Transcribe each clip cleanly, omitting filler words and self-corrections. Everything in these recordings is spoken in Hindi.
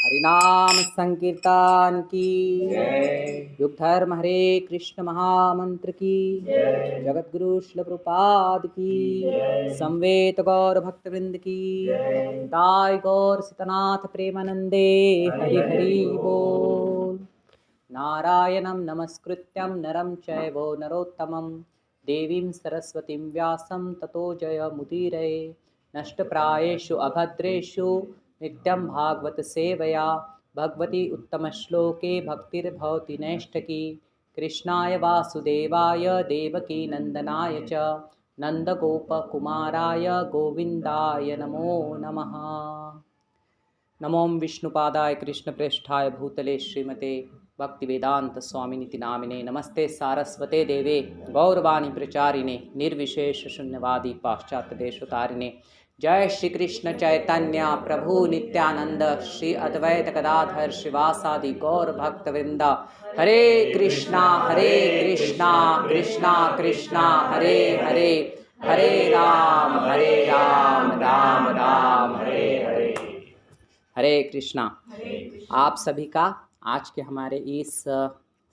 हरिनाम संकीर्तन की युग धर्म हरे कृष्ण महामंत्र की जगत गुरु श्रील प्रभुपाद की संवेद गौर भक्तवृंद की दाय गौर सीतनाथ प्रेमानंदे हरि हरि बोल। नारायणं नमस्कृत्यं नरं चैव नरोत्तमं देवीं सरस्वतीं व्यासं ततो जयमुदीरये। नष्टप्रायेषु अभद्रेषु नित्यं भागवत सेवया भगवती उत्तमश्लोके भक्तिर्भवति नैष्ठकी। कृष्णाय वासुदेवाय देवकी नंदनाय च नंदगोपकुमाराय गोविंदाय नमो नमः। नमो विष्णुपादाय कृष्णप्रेष्ठाय भूतले श्रीमते भक्तिवेदांत स्वामिनिति नामिने नमस्ते सारस्वते देवे गौरवाणी प्रचारिणे निर्विशेष शून्यवादी पाश्चात्य देशोतारिणे। जय श्री कृष्ण चैतन्य प्रभु नित्यानंद श्री अद्वैत गदाधर शिवासादि गौर भक्तवृंद। हरे कृष्णा कृष्णा कृष्णा हरे हरे, हरे राम राम राम हरे हरे। हरे कृष्णा। आप सभी का आज के हमारे इस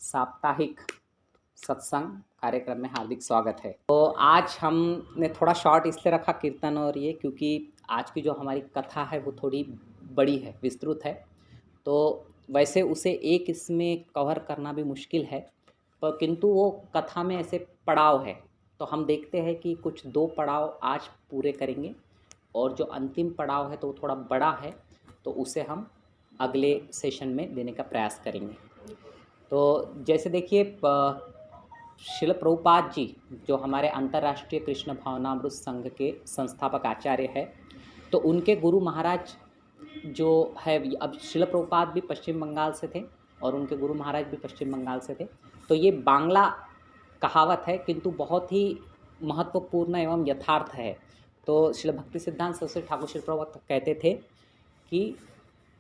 साप्ताहिक सत्संग कार्यक्रम में हार्दिक स्वागत है। तो आज हमने थोड़ा शॉर्ट इसलिए रखा कीर्तन और ये, क्योंकि आज की जो हमारी कथा है वो थोड़ी बड़ी है, विस्तृत है। तो वैसे उसे एक इसमें कवर करना भी मुश्किल है, पर किंतु वो कथा में ऐसे पड़ाव है, तो हम देखते हैं कि कुछ 2 पड़ाव आज पूरे करेंगे और जो अंतिम पड़ाव है तो वो थोड़ा बड़ा है, तो उसे हम अगले सेशन में देने का प्रयास करेंगे। तो जैसे देखिए, श्रील प्रभुपाद जी जो हमारे अंतर्राष्ट्रीय कृष्ण भावनामृत संघ के संस्थापक आचार्य है, तो उनके गुरु महाराज जो है, अब श्रील प्रभुपाद भी पश्चिम बंगाल से थे और उनके गुरु महाराज भी पश्चिम बंगाल से थे। तो ये बांग्ला कहावत है किंतु बहुत ही महत्वपूर्ण एवं यथार्थ है। तो श्रील भक्ति सिद्धांत सरस्वती ठाकुर श्री प्रभुपाद कहते थे कि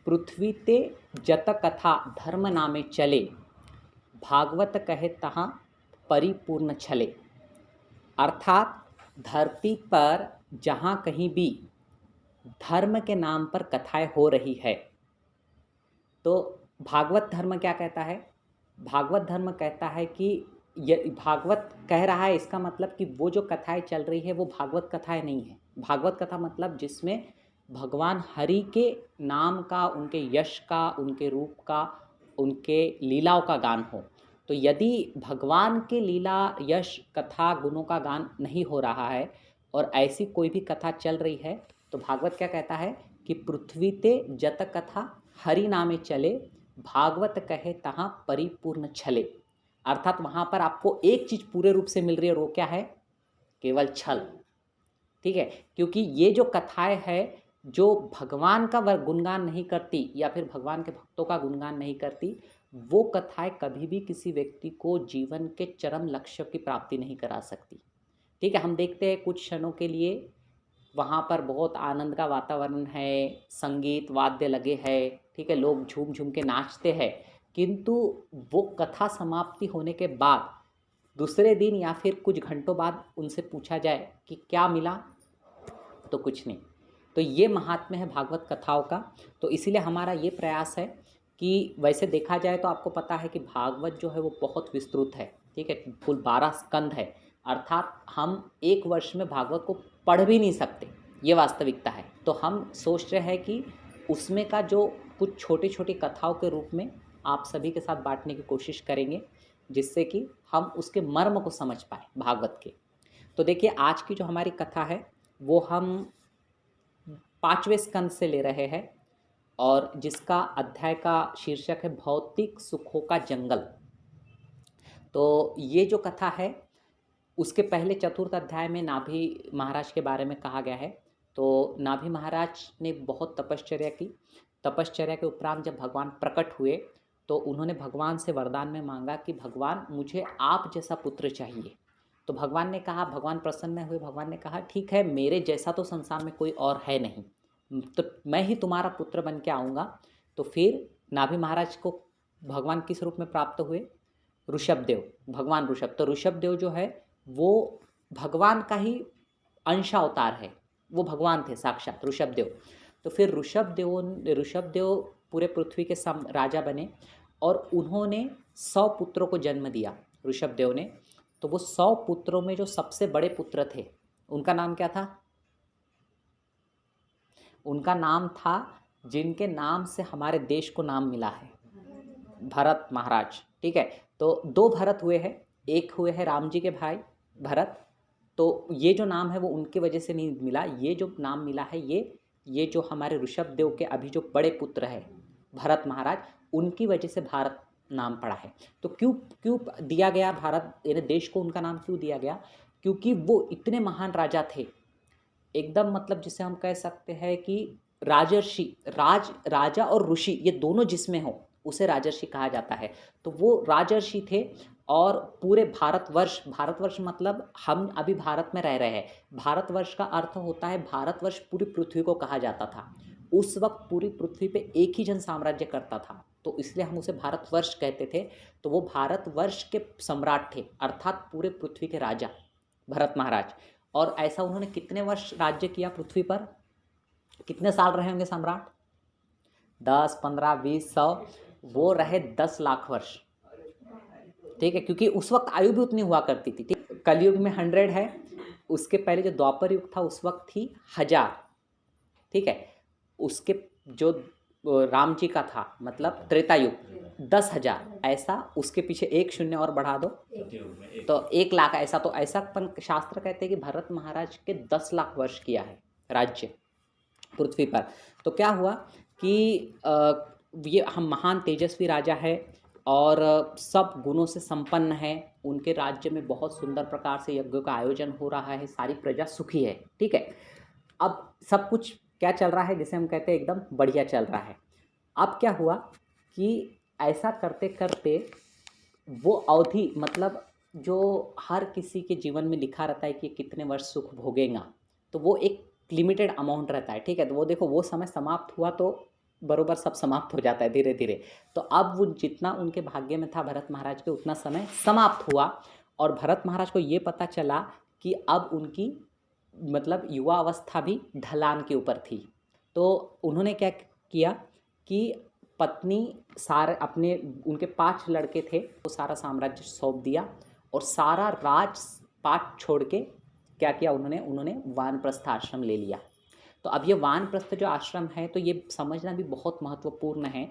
पृथ्वी ते जत कथा धर्म नामे चले, भागवत कहे तहाँ परिपूर्ण छले। अर्थात धरती पर जहाँ कहीं भी धर्म के नाम पर कथाएं हो रही है, तो भागवत धर्म क्या कहता है? भागवत धर्म कहता है कि भागवत कह रहा है, इसका मतलब कि वो जो कथाएं चल रही है वो भागवत कथाएं नहीं है। भागवत कथा मतलब जिसमें भगवान हरि के नाम का, उनके यश का, उनके रूप का, उनके लीलाओं का गान हो। तो यदि भगवान के लीला, यश, कथा, गुणों का गान नहीं हो रहा है और ऐसी कोई भी कथा चल रही है, तो भागवत क्या कहता है कि पृथ्वी ते जत कथा हरि नामे चले, भागवत कहे तहाँ परिपूर्ण छले। अर्थात वहाँ पर आपको एक चीज़ पूरे रूप से मिल रही है, और वो क्या है? केवल छल। ठीक है, क्योंकि ये जो कथाएं है जो भगवान का गुणगान नहीं करती या फिर भगवान के भक्तों का गुणगान नहीं करती, वो कथाएं कभी भी किसी व्यक्ति को जीवन के चरम लक्ष्य की प्राप्ति नहीं करा सकती। ठीक है, हम देखते हैं कुछ क्षणों के लिए वहाँ पर बहुत आनंद का वातावरण है, संगीत वाद्य लगे हैं, ठीक है, लोग झूम झूम के नाचते हैं, किंतु वो कथा समाप्ति होने के बाद दूसरे दिन या फिर कुछ घंटों बाद उनसे पूछा जाए कि क्या मिला, तो कुछ नहीं। तो ये महात्म्य है भागवत कथाओं का। तो इसीलिए हमारा ये प्रयास है कि वैसे देखा जाए तो आपको पता है कि भागवत जो है वो बहुत विस्तृत है। ठीक है, कुल 12 स्कंध है, अर्थात हम एक वर्ष में भागवत को पढ़ भी नहीं सकते, ये वास्तविकता है। तो हम सोच रहे हैं कि उसमें का जो कुछ छोटी छोटी कथाओं के रूप में आप सभी के साथ बांटने की कोशिश करेंगे, जिससे कि हम उसके मर्म को समझ पाए भागवत के। तो देखिए, आज की जो हमारी कथा है वो हम 5वें स्कंद से ले रहे हैं, और जिसका अध्याय का शीर्षक है भौतिक सुखों का जंगल। तो ये जो कथा है उसके पहले चतुर्थ अध्याय में नाभि महाराज के बारे में कहा गया है। तो नाभि महाराज ने बहुत तपश्चर्या की। तपश्चर्या के उपरांत जब भगवान प्रकट हुए तो उन्होंने भगवान से वरदान में मांगा कि भगवान मुझे आप जैसा पुत्र चाहिए। तो भगवान ने कहा, भगवान प्रसन्न हुए, भगवान ने कहा ठीक है, मेरे जैसा तो संसार में कोई और है नहीं, तो मैं ही तुम्हारा पुत्र बन के आऊँगा। तो फिर नाभि महाराज को भगवान किस रूप में प्राप्त हुए? ऋषभदेव, भगवान ऋषभ। तो ऋषभदेव जो है वो भगवान का ही अंश अवतार है, वो भगवान थे साक्षात ऋषभदेव। तो फिर ऋषभदेव पूरे पृथ्वी के राजा बने और उन्होंने 100 पुत्रों को जन्म दिया ऋषभदेव ने। तो वो 100 पुत्रों में जो सबसे बड़े पुत्र थे उनका नाम क्या था? उनका नाम था जिनके नाम से हमारे देश को नाम मिला है, भरत महाराज। ठीक है, तो 2 भरत हुए हैं, एक हुए हैं राम जी के भाई भरत। तो ये जो नाम है वो उनके वजह से नहीं मिला, ये जो नाम मिला है ये जो हमारे ऋषभदेव के अभी जो बड़े पुत्र है भरत महाराज, उनकी वजह से भारत नाम पड़ा है। तो क्यों दिया गया भारत, यानी देश को उनका नाम क्यों दिया गया? क्योंकि वो इतने महान राजा थे, एकदम मतलब जिसे हम कह सकते हैं कि राजर्षि, राजा और ऋषि ये दोनों जिसमें हो उसे राजर्षि कहा जाता है। तो वो राजर्षि थे और पूरे भारतवर्ष मतलब हम अभी भारत में रह रहे हैं। भारतवर्ष का अर्थ होता है, भारतवर्ष पूरी पृथ्वी को कहा जाता था। उस वक्त पूरी पृथ्वी पे एक ही जन साम्राज्य करता था, तो इसलिए हम उसे भारतवर्ष कहते थे। तो वो भारतवर्ष के सम्राट थे, अर्थात पूरे पृथ्वी के राजा भरत महाराज। और ऐसा उन्होंने कितने वर्ष राज्य किया पृथ्वी पर? कितने साल रहे होंगे सम्राट? 10, 15, 20, 100, वो रहे 10 लाख वर्ष। ठीक है, क्योंकि उस वक्त आयु भी उतनी हुआ करती थी। ठीक, कलयुग में 100 है, उसके पहले जो द्वापर युग था उस वक्त थी 1000। ठीक है, उसके जो राम जी का था मतलब त्रेता युग 10,000, ऐसा उसके पीछे 1 शून्य और बढ़ा दो तो 1 लाख। ऐसा तो ऐसा शास्त्र कहते हैं कि भरत महाराज के 10 लाख वर्ष किया है राज्य पृथ्वी पर। तो क्या हुआ कि ये हम महान तेजस्वी राजा है और सब गुणों से संपन्न है। उनके राज्य में बहुत सुंदर प्रकार से यज्ञों का आयोजन हो रहा है, सारी प्रजा सुखी है। ठीक है, अब सब कुछ क्या चल रहा है, जिसे हम कहते हैं एकदम बढ़िया चल रहा है। अब क्या हुआ कि ऐसा करते करते वो अवधि, मतलब जो हर किसी के जीवन में लिखा रहता है कि कितने वर्ष सुख भोगेगा, तो वो एक लिमिटेड अमाउंट रहता है। ठीक है, तो वो देखो वो समय समाप्त हुआ तो बरोबर सब समाप्त हो जाता है धीरे धीरे। तो अब वो जितना उनके भाग्य में था भरत महाराज के, उतना समय समाप्त हुआ और भरत महाराज को ये पता चला कि अब उनकी मतलब युवा अवस्था भी ढलान के ऊपर थी। तो उन्होंने क्या किया कि पत्नी सारे अपने, उनके 5 लड़के थे, वो सारा साम्राज्य सौंप दिया और सारा राजपाट छोड़ के क्या किया उन्होंने वानप्रस्थ आश्रम ले लिया। तो अब ये वानप्रस्थ जो आश्रम है, तो ये समझना भी बहुत महत्वपूर्ण है,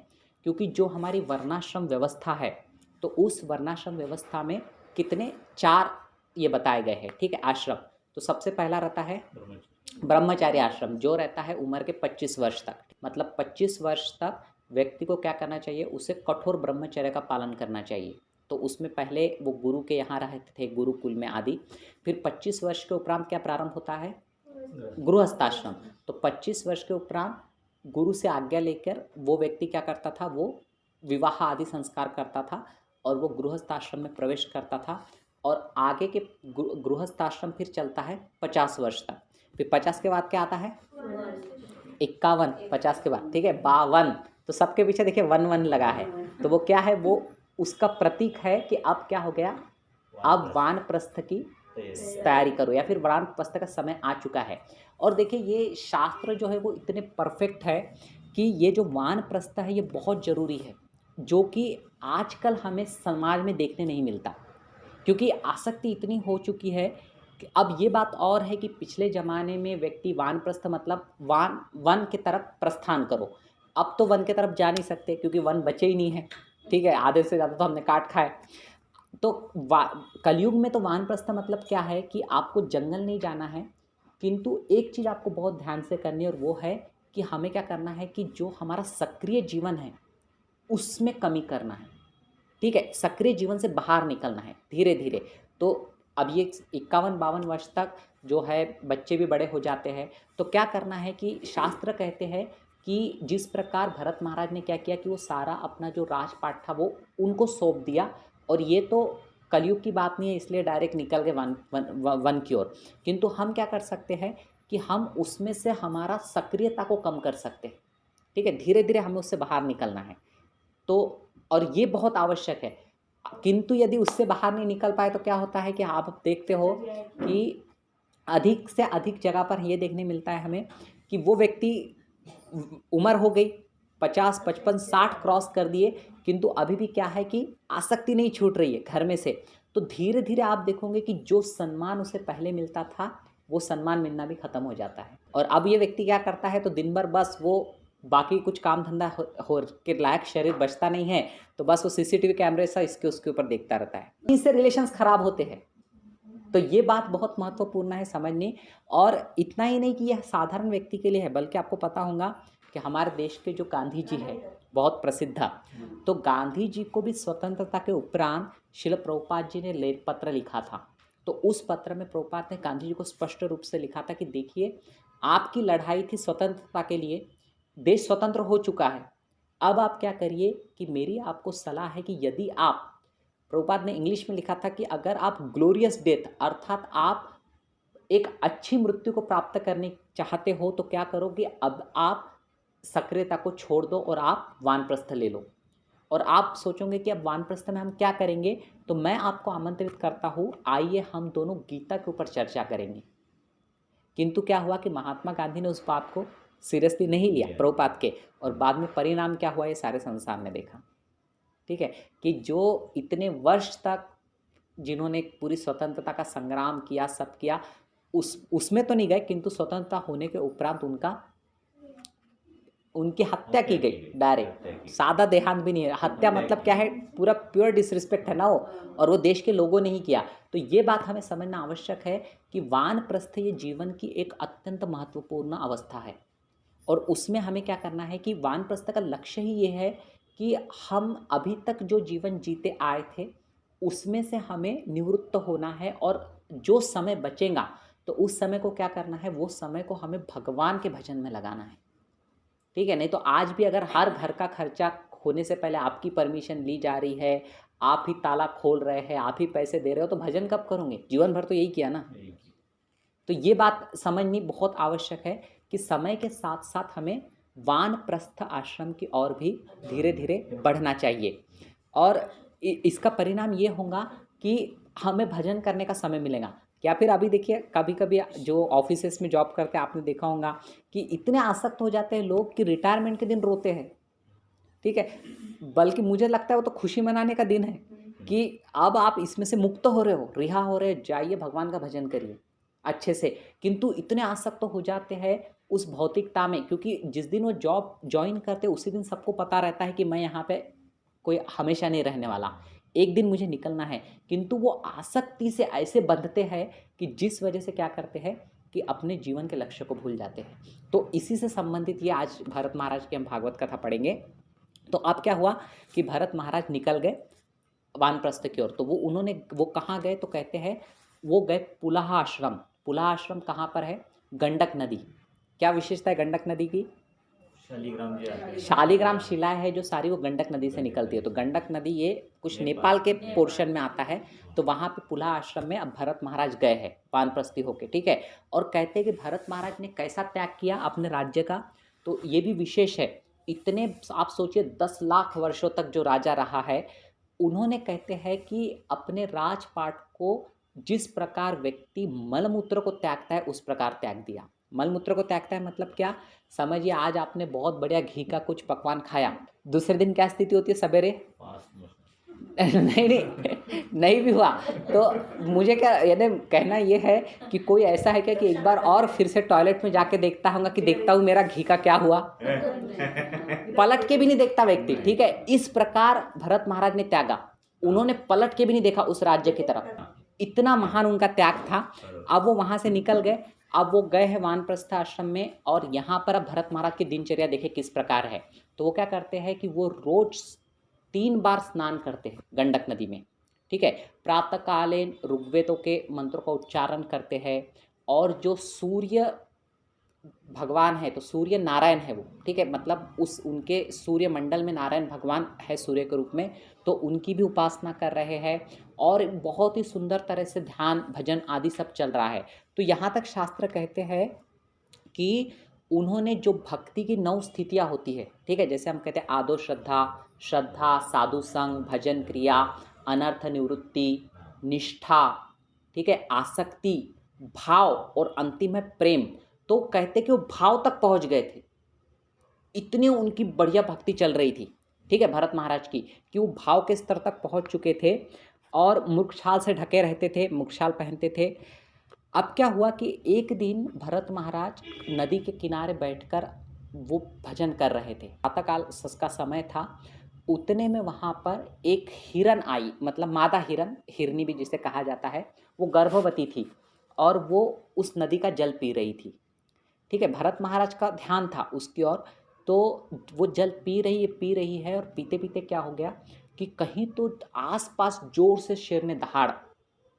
क्योंकि जो हमारी वर्णाश्रम व्यवस्था है, तो उस वर्णाश्रम व्यवस्था में कितने 4 ये बताए गए हैं। ठीक है, आश्रम। तो सबसे पहला रहता है ब्रह्मचारी आश्रम, जो रहता है उम्र के 25 वर्ष तक। मतलब 25 वर्ष तक व्यक्ति को क्या करना चाहिए, उसे कठोर ब्रह्मचर्य का पालन करना चाहिए। तो उसमें पहले वो गुरु के यहाँ रहते थे, गुरुकुल में आदि। फिर 25 वर्ष के उपरांत क्या प्रारंभ होता है, गृहस्थाश्रम। तो 25 वर्ष के उपरांत गुरु से आज्ञा लेकर वो व्यक्ति क्या करता था, वो विवाह आदि संस्कार करता था और वो गृहस्थाश्रम में प्रवेश करता था। और आगे के गृहस्थाश्रम फिर चलता है 50 वर्ष तक। फिर 50 के बाद क्या आता है, 51, 50 के बाद। ठीक है, 52। तो सबके पीछे देखिए 1 लगा है, तो वो क्या है, वो उसका प्रतीक है कि अब क्या हो गया, अब वानप्रस्थ की तैयारी करो, या फिर वानप्रस्थ का समय आ चुका है। और देखिए ये शास्त्र जो है वो इतने परफेक्ट है कि ये जो वानप्रस्थ है ये बहुत ज़रूरी है, जो कि आजकल हमें समाज में देखने नहीं मिलता, क्योंकि आसक्ति इतनी हो चुकी है कि अब ये बात और है कि पिछले ज़माने में व्यक्ति वानप्रस्थ मतलब वन की तरफ प्रस्थान करो। अब तो वन की तरफ जा नहीं सकते क्योंकि वन बचे ही नहीं है। ठीक है, आधे से ज़्यादा तो हमने काट खाए। तो कलयुग में तो वानप्रस्थ मतलब क्या है कि आपको जंगल नहीं जाना है, किंतु एक चीज़ आपको बहुत ध्यान से करनी है और वो है कि हमें क्या करना है कि जो हमारा सक्रिय जीवन है उसमें कमी करना है। ठीक है, सक्रिय जीवन से बाहर निकलना है धीरे धीरे। तो अब ये 51-52 वर्ष तक जो है बच्चे भी बड़े हो जाते हैं। तो क्या करना है कि शास्त्र कहते हैं कि जिस प्रकार भरत महाराज ने क्या किया कि वो सारा अपना जो राजपाट था वो उनको सौंप दिया। और ये तो कलयुग की बात नहीं है, इसलिए डायरेक्ट निकल गए वन की ओर। किंतु हम क्या कर सकते हैं कि हम उसमें से हमारा सक्रियता को कम कर सकते हैं। ठीक है, धीरे धीरे हमें उससे बाहर निकलना है। तो और ये बहुत आवश्यक है, किंतु यदि उससे बाहर नहीं निकल पाए तो क्या होता है कि आप देखते हो कि अधिक से अधिक जगह पर ये देखने मिलता है हमें कि वो व्यक्ति, उम्र हो गई, 50, 55, 60 क्रॉस कर दिए, किंतु अभी भी क्या है कि आसक्ति नहीं छूट रही है घर में से। तो धीरे धीरे आप देखोगे कि जो सम्मान उसे पहले मिलता था वो सम्मान मिलना भी खत्म हो जाता है। और अब ये व्यक्ति क्या करता है, तो दिन भर बस वो बाकी कुछ काम धंधा हो के लायक शरीर बचता नहीं है, तो बस वो सीसीटीवी कैमरे सा इसके उसके ऊपर देखता रहता है, इससे रिलेशंस खराब होते हैं। तो ये बात बहुत महत्वपूर्ण है समझनी। और इतना ही नहीं कि यह साधारण व्यक्ति के लिए है, बल्कि आपको पता होगा कि हमारे देश के जो गांधी जी है बहुत प्रसिद्ध, तो गांधी जी को भी स्वतंत्रता के उपरांत शिल प्रभुपाद जी ने लेख पत्र लिखा था। तो उस पत्र में प्रभुपाद ने गांधी जी को स्पष्ट रूप से लिखा था कि देखिए, आपकी लड़ाई थी स्वतंत्रता के लिए, देश स्वतंत्र हो चुका है, अब आप क्या करिए कि मेरी आपको सलाह है कि यदि आप, प्रभुपाद ने इंग्लिश में लिखा था कि अगर आप ग्लोरियस डेथ अर्थात आप एक अच्छी मृत्यु को प्राप्त करने चाहते हो तो क्या करो कि अब आप सक्रियता को छोड़ दो और आप वानप्रस्थ ले लो। और आप सोचोगे कि अब वानप्रस्थ में हम क्या करेंगे, तो मैं आपको आमंत्रित करता हूँ, आइए हम दोनों गीता के ऊपर चर्चा करेंगे। किंतु क्या हुआ कि महात्मा गांधी ने उस बात को सीरियसली नहीं लिया प्रभुपाद के, और बाद में परिणाम क्या हुआ ये सारे संसार ने देखा। ठीक है, कि जो इतने वर्ष तक जिन्होंने पूरी स्वतंत्रता का संग्राम किया, सब किया, उसमें तो नहीं गए, किंतु स्वतंत्रता होने के उपरांत उनकी हत्या की गई डायरेक्ट। सादा देहांत भी नहीं है, हत्या मतलब क्या है, पूरा प्योर डिसरिस्पेक्ट है ना वो, और वो देश के लोगों ने ही किया। तो ये बात हमें समझना आवश्यक है कि वानप्रस्थ ये जीवन की एक अत्यंत महत्वपूर्ण अवस्था है। और उसमें हमें क्या करना है कि वानप्रस्थ का लक्ष्य ही ये है कि हम अभी तक जो जीवन जीते आए थे उसमें से हमें निवृत्त होना है, और जो समय बचेगा तो उस समय को क्या करना है, वो समय को हमें भगवान के भजन में लगाना है। ठीक है, नहीं तो आज भी अगर हर घर का खर्चा होने से पहले आपकी परमिशन ली जा रही है, आप ही ताला खोल रहे हैं, आप ही पैसे दे रहे हो, तो भजन कब करोगे? जीवन भर तो यही किया ना। तो ये बात समझनी बहुत आवश्यक है कि समय के साथ साथ हमें वानप्रस्थ आश्रम की ओर भी धीरे धीरे बढ़ना चाहिए। और इसका परिणाम ये होगा कि हमें भजन करने का समय मिलेगा। या फिर अभी देखिए, कभी कभी जो ऑफिसेस में जॉब करते हैं आपने देखा होगा कि इतने आसक्त हो जाते हैं लोग कि रिटायरमेंट के दिन रोते हैं। ठीक है, बल्कि मुझे लगता है वो तो खुशी मनाने का दिन है कि अब आप इसमें से मुक्त हो रहे हो, रिहा हो रहे हो, जाइए भगवान का भजन करिए अच्छे से। किंतु इतने आसक्त हो जाते हैं उस भौतिकता में, क्योंकि जिस दिन वो जॉब ज्वाइन करते उसी दिन सबको पता रहता है कि मैं यहाँ पे कोई हमेशा नहीं रहने वाला, एक दिन मुझे निकलना है। किंतु वो आसक्ति से ऐसे बंधते हैं कि जिस वजह से क्या करते हैं कि अपने जीवन के लक्ष्य को भूल जाते हैं। तो इसी से संबंधित ये आज भरत महाराज की हम भागवत कथा पढ़ेंगे। तो अब क्या हुआ कि भरत महाराज निकल गए वानप्रस्थ की ओर। तो वो कहाँ गए, तो कहते हैं वो गए पुलाह आश्रम। पुलाह आश्रम कहाँ पर है? गंडक नदी। क्या विशेषता है गंडक नदी की? शालिग्राम शिला है जो सारी वो गंडक नदी से निकलती है। तो गंडक नदी ये कुछ नेपाल के पोर्शन में आता है। तो वहाँ पे पुलाह आश्रम में अब भरत महाराज गए हैं वानप्रस्थी होके। ठीक है, और कहते हैं कि भरत महाराज ने कैसा त्याग किया अपने राज्य का, तो ये भी विशेष है। इतने आप सोचिए 10 लाख वर्षों तक जो राजा रहा है, उन्होंने कहते हैं कि अपने राजपाट को जिस प्रकार व्यक्ति मलमूत्र को त्यागता है उस प्रकार त्याग दिया। मलमूत्र को त्यागता है मतलब क्या? समझिए आज आपने बहुत बढ़िया घी का कुछ पकवान खाया, दूसरे दिन क्या स्थिति होती है सवेरे? नहीं भी हुआ तो मुझे क्या यानी कहना ये है कि कोई ऐसा है क्या कि एक बार और फिर से टॉयलेट में जाके देखता होगा कि देखता हूँ मेरा घी का क्या हुआ? पलट के भी नहीं देखता व्यक्ति। ठीक है, इस प्रकार भरत महाराज ने त्यागा, उन्होंने पलट के भी नहीं देखा उस राज्य की तरफ, इतना महान उनका त्याग था। अब वो वहां से निकल गए, अब वो गए हैं वानप्रस्थ आश्रम में। और यहाँ पर अब भरत महाराज की दिनचर्या देखे किस प्रकार है। तो वो क्या करते हैं कि वो रोज 3 बार स्नान करते हैं गंडक नदी में। ठीक है, प्रातःकालीन ऋग्वेदों के मंत्रों का उच्चारण करते हैं, और जो सूर्य भगवान है तो सूर्य नारायण है वो। ठीक है, मतलब उनके सूर्य मंडल में नारायण भगवान है सूर्य के रूप में, तो उनकी भी उपासना कर रहे हैं। और बहुत ही सुंदर तरह से ध्यान भजन आदि सब चल रहा है। तो यहाँ तक शास्त्र कहते हैं कि उन्होंने जो भक्ति की 9 स्थितियाँ होती है, ठीक है, जैसे हम कहते हैं आदो श्रद्धा, साधु संग, भजन क्रिया, अनर्थ निवृत्ति, निष्ठा, ठीक है, आसक्ति, भाव और अंतिम है प्रेम। तो कहते कि वो भाव तक पहुंच गए थे। इतनी उनकी बढ़िया भक्ति चल रही थी, ठीक है, भरत महाराज की, कि वो भाव के स्तर तक पहुंच चुके थे और मुखछाल से ढके रहते थे, मुखछाल पहनते थे। अब क्या हुआ कि एक दिन भरत महाराज नदी के किनारे बैठकर वो भजन कर रहे थे। प्रातःकाल का समय था। उतने में वहाँ पर एक हिरन आई, मतलब मादा हिरन, हिरनी भी जिसे कहा जाता है, वो गर्भवती थी और वो उस नदी का जल पी रही थी। ठीक है, भरत महाराज का ध्यान था उसकी ओर, तो वो जल पी रही है और पीते पीते क्या हो गया कि कहीं तो आसपास जोर से शेर ने दहाड़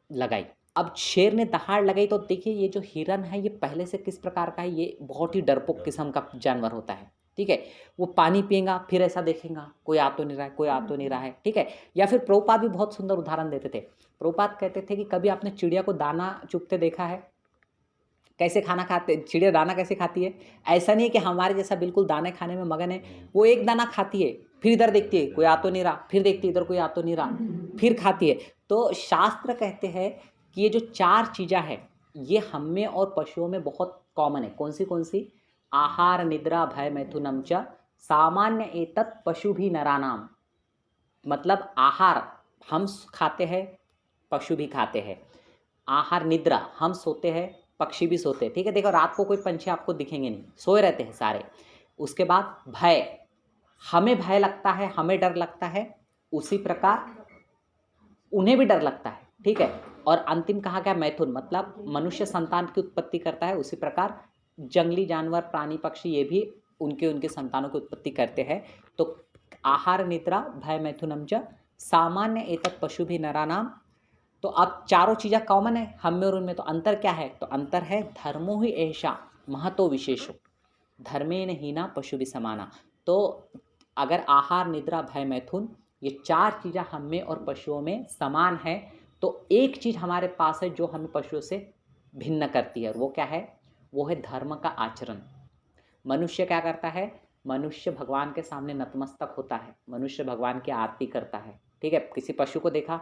लगाई। अब शेर ने दहाड़ लगाई तो देखिए ये जो हिरन है ये पहले से किस प्रकार का है, ये बहुत ही डरपोक किस्म का जानवर होता है। ठीक है, वो पानी पिएगा फिर ऐसा देखेगा कोई आ तो नहीं रहा है, कोई आ तो नहीं रहा है। ठीक है, या फिर प्रभुपाद भी बहुत सुंदर उदाहरण देते थे। प्रभुपाद कहते थे कि कभी आपने चिड़िया को दाना चुगते देखा है? कैसे खाना खाते, चिड़िया दाना कैसे खाती है? ऐसा नहीं है कि हमारे जैसा बिल्कुल दाने खाने में मगन है। वो एक दाना खाती है, फिर इधर देखती है कोई आ तो नहीं रहा, फिर देखती है इधर कोई आ तो नहीं रहा, फिर खाती है। तो शास्त्र कहते हैं कि ये जो 4 चीज़ें हैं ये हम में और पशुओं में बहुत कॉमन है। कौन सी? आहार निद्रा भय मैथुनम च सामान्य एतत् पशु भी नरानाम। मतलब आहार हम खाते हैं, पशु भी खाते हैं। आहार निद्रा हम सोते हैं, पक्षी भी सोते हैं। ठीक है, देखो रात को कोई पंछी आपको दिखेंगे नहीं, सोए रहते हैं सारे। उसके बाद भय, हमें भय लगता है, हमें डर लगता है, उसी प्रकार उन्हें भी डर लगता है। ठीक है, और अंतिम कहा गया मैथुन, मतलब मनुष्य संतान की उत्पत्ति करता है, उसी प्रकार जंगली जानवर प्राणी पक्षी ये भी उनके उनके संतानों की उत्पत्ति करते हैं। तो आहार निद्रा भय मैथुनम च सामान्य एतत् पशु भी नरानाम। तो अब चारों चीज़ें कॉमन है हम में और उनमें, तो अंतर क्या है? तो अंतर है धर्मो ही ऐसा महतो विशेषो धर्मेण हीना पशु भी समाना। तो अगर आहार निद्रा भय मैथुन ये 4 चीज़ें हम में और पशुओं में समान है, तो एक चीज़ हमारे पास है जो हमें पशुओं से भिन्न करती है, और वो क्या है? वो है धर्म का आचरण। मनुष्य क्या करता है? मनुष्य भगवान के सामने नतमस्तक होता है, मनुष्य भगवान की आरती करता है। ठीक है, किसी पशु को देखा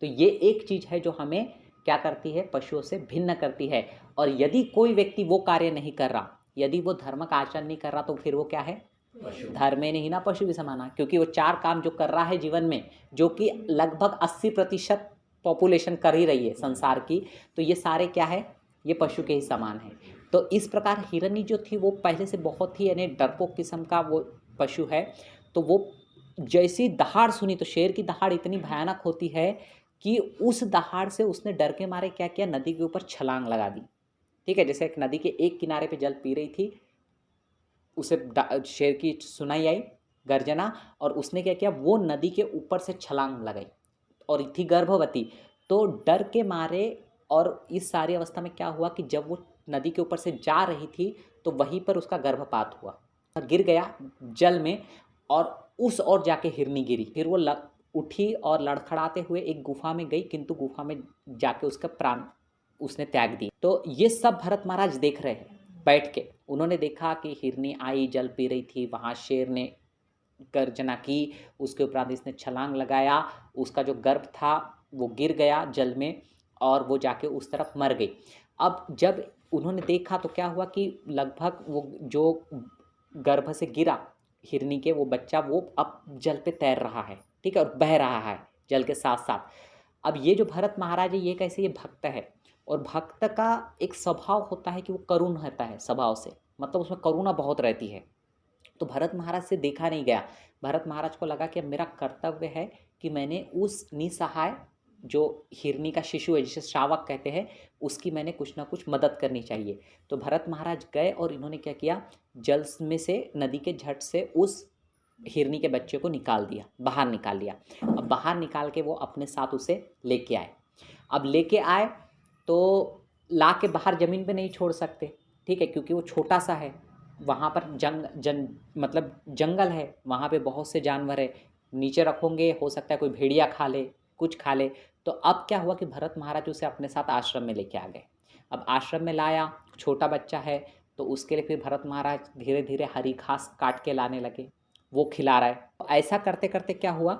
तो ये एक चीज़ है जो हमें क्या करती है? पशुओं से भिन्न करती है। और यदि कोई व्यक्ति वो कार्य नहीं कर रहा, यदि वो धर्म का आचरण नहीं कर रहा, तो फिर वो क्या है? धर्मे नहीं ना पशु भी समाना। क्योंकि वो 4 काम जो कर रहा है जीवन में, जो कि लगभग 80% पॉपुलेशन कर ही रही है संसार की, तो ये सारे क्या है? ये पशु के ही समान है। तो इस प्रकार हिरनी जो थी वो पहले से बहुत ही यानी डरपोक किस्म का वो पशु है। तो वो जैसी दहाड़ सुनी, तो शेर की दहाड़ इतनी भयानक होती है कि उस दहाड़ से उसने डर के मारे क्या किया? नदी के ऊपर छलांग लगा दी। ठीक है, जैसे एक नदी के एक किनारे पे जल पी रही थी, उसे शेर की सुनाई आई गर्जना, और उसने क्या किया? वो नदी के ऊपर से छलांग लगाई, और थी गर्भवती। तो डर के मारे, और इस सारी अवस्था में क्या हुआ कि जब वो नदी के ऊपर से जा रही थी तो वहीं पर उसका गर्भपात हुआ, गिर गया जल में, और उस ओर जाके हिरनी गिरी। फिर वो उठी और लड़खड़ाते हुए एक गुफा में गई, किंतु गुफा में जाके उसका प्राण उसने त्याग दिए। तो ये सब भरत महाराज देख रहे हैं बैठ के। उन्होंने देखा कि हिरनी आई, जल पी रही थी, वहाँ शेर ने गर्जना की, उसके उपरांत इसने छलांग लगाया, उसका जो गर्भ था वो गिर गया जल में, और वो जाके उस तरफ मर गई। अब जब उन्होंने देखा तो क्या हुआ कि लगभग वो जो गर्भ से गिरा हिरनी के वो बच्चा, वो अब जल पे तैर रहा है। ठीक है, और बह रहा है जल के साथ साथ। अब ये जो भरत महाराज है ये कैसे? ये भक्त है, और भक्त का एक स्वभाव होता है कि वो करुण रहता है स्वभाव से, मतलब उसमें करुणा बहुत रहती है। तो भरत महाराज से देखा नहीं गया। भरत महाराज को लगा कि अब मेरा कर्तव्य है कि मैंने उस निसहाय जो हिरनी का शिशु है, जिसे श्रावक कहते हैं, उसकी मैंने कुछ ना कुछ मदद करनी चाहिए। तो भरत महाराज गए और इन्होंने क्या किया? जल में से, नदी के झट से उस हिरनी के बच्चे को निकाल दिया, बाहर निकाल लिया। अब बाहर निकाल के वो अपने साथ उसे लेके आए। अब लेके आए तो ला के बाहर ज़मीन पे नहीं छोड़ सकते, ठीक है, क्योंकि वो छोटा सा है। वहाँ पर मतलब जंगल है, वहाँ पे बहुत से जानवर है, नीचे रखोगे हो सकता है कोई भेड़िया खा ले, कुछ खा ले। तो अब क्या हुआ कि भरत महाराज उसे अपने साथ आश्रम में लेके आ गए। अब आश्रम में लाया, छोटा बच्चा है, तो उसके लिए फिर भरत महाराज धीरे धीरे हरी घास काट के लाने लगे, वो खिला रहा है। तो ऐसा करते करते क्या हुआ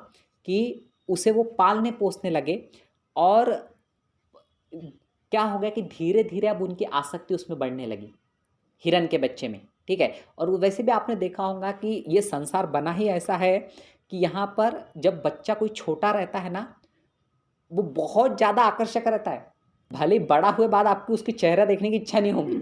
कि उसे वो पालने पोसने लगे, और क्या हो गया कि धीरे धीरे अब उनकी आसक्ति उसमें बढ़ने लगी, हिरन के बच्चे में। ठीक है। और वैसे भी आपने देखा होगा कि ये संसार बना ही ऐसा है कि यहाँ पर जब बच्चा कोई छोटा रहता है ना, वो बहुत ज़्यादा आकर्षक रहता है। भले ही बड़ा हुए बाद आपको उसकी चेहरा देखने की इच्छा नहीं होगी।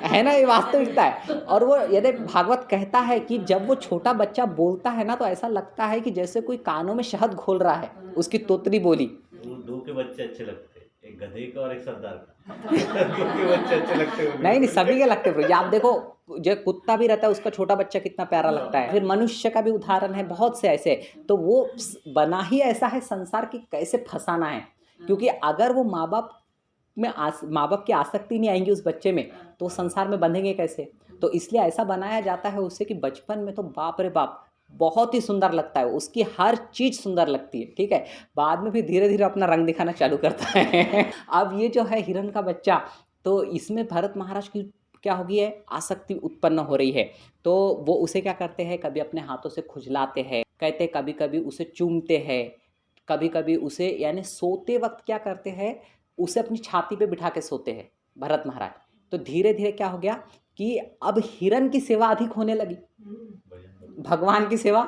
है ना, ये वास्तविकता है। और वो यदि भागवत कहता है कि जब वो छोटा बच्चा बोलता है ना, तो ऐसा लगता है कि जैसे कोई कानों में शहद घोल रहा है, उसकी तोतली बोली। वो दो के बच्चे अच्छे लगते हैं, एक गधे का और एक सरदार का। दो के बच्चे अच्छे लगते हैं। नहीं नहीं, सभी के लगते हैं। ये आप देखो, जो कुत्ता भी रहता है उसका छोटा बच्चा कितना प्यारा लगता है। फिर मनुष्य का भी उदाहरण है, बहुत से ऐसे। तो वो बना ही ऐसा है संसार की कैसे फंसाना है, क्योंकि अगर वो माँ बाप की आसक्ति नहीं आएंगी उस बच्चे में, तो संसार में बंधेंगे कैसे। तो इसलिए ऐसा बनाया जाता है उससे कि बचपन में तो बाप रे बाप बहुत ही सुंदर लगता है, उसकी हर चीज़ सुंदर लगती है, ठीक है। बाद में फिर धीरे धीरे अपना रंग दिखाना चालू करता है। अब ये जो है हिरण का बच्चा, तो इसमें भरत महाराज की क्या हो गई है, आसक्ति उत्पन्न हो रही है। तो वो उसे क्या करते हैं, कभी अपने हाथों से खुजलाते हैं, कहते कभी कभी उसे चूमते हैं, कभी कभी उसे यानी सोते वक्त क्या करते हैं, उसे अपनी छाती पे बिठा के सोते हैं भरत महाराज। तो धीरे धीरे क्या हो गया कि अब हिरण की सेवा अधिक होने लगी, भगवान की सेवा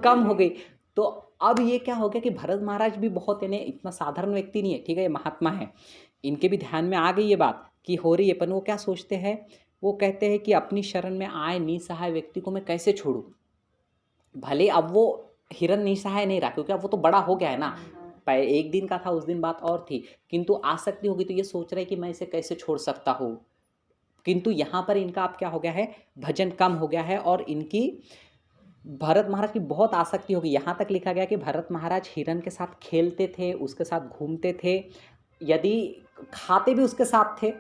कम हो गई। तो अब ये क्या हो गया कि भरत महाराज भी बहुत यानी इतना साधारण व्यक्ति नहीं है, ठीक है, ये महात्मा है, इनके भी ध्यान में आ गई ये बात कि हो रही है। पर वो क्या सोचते हैं, वो कहते हैं कि अपनी शरण में आए निसहाय व्यक्ति को मैं कैसे छोड़ूं। भले अब वो हिरण निसहाय नहीं रहा, क्योंकि अब वो तो बड़ा हो गया है ना, एक दिन का था, उस दिन बात और थी, किंतु आसक्ति होगी तो ये सोच रहे कि मैं इसे कैसे छोड़ सकता हूँ। किंतु यहाँ पर इनका अब क्या हो गया है, भजन कम हो गया है, और इनकी भरत महाराज की बहुत आसक्ति होगी। यहाँ तक लिखा गया कि भरत महाराज हिरण के साथ खेलते थे, उसके साथ घूमते थे, यदि खाते भी उसके साथ थे,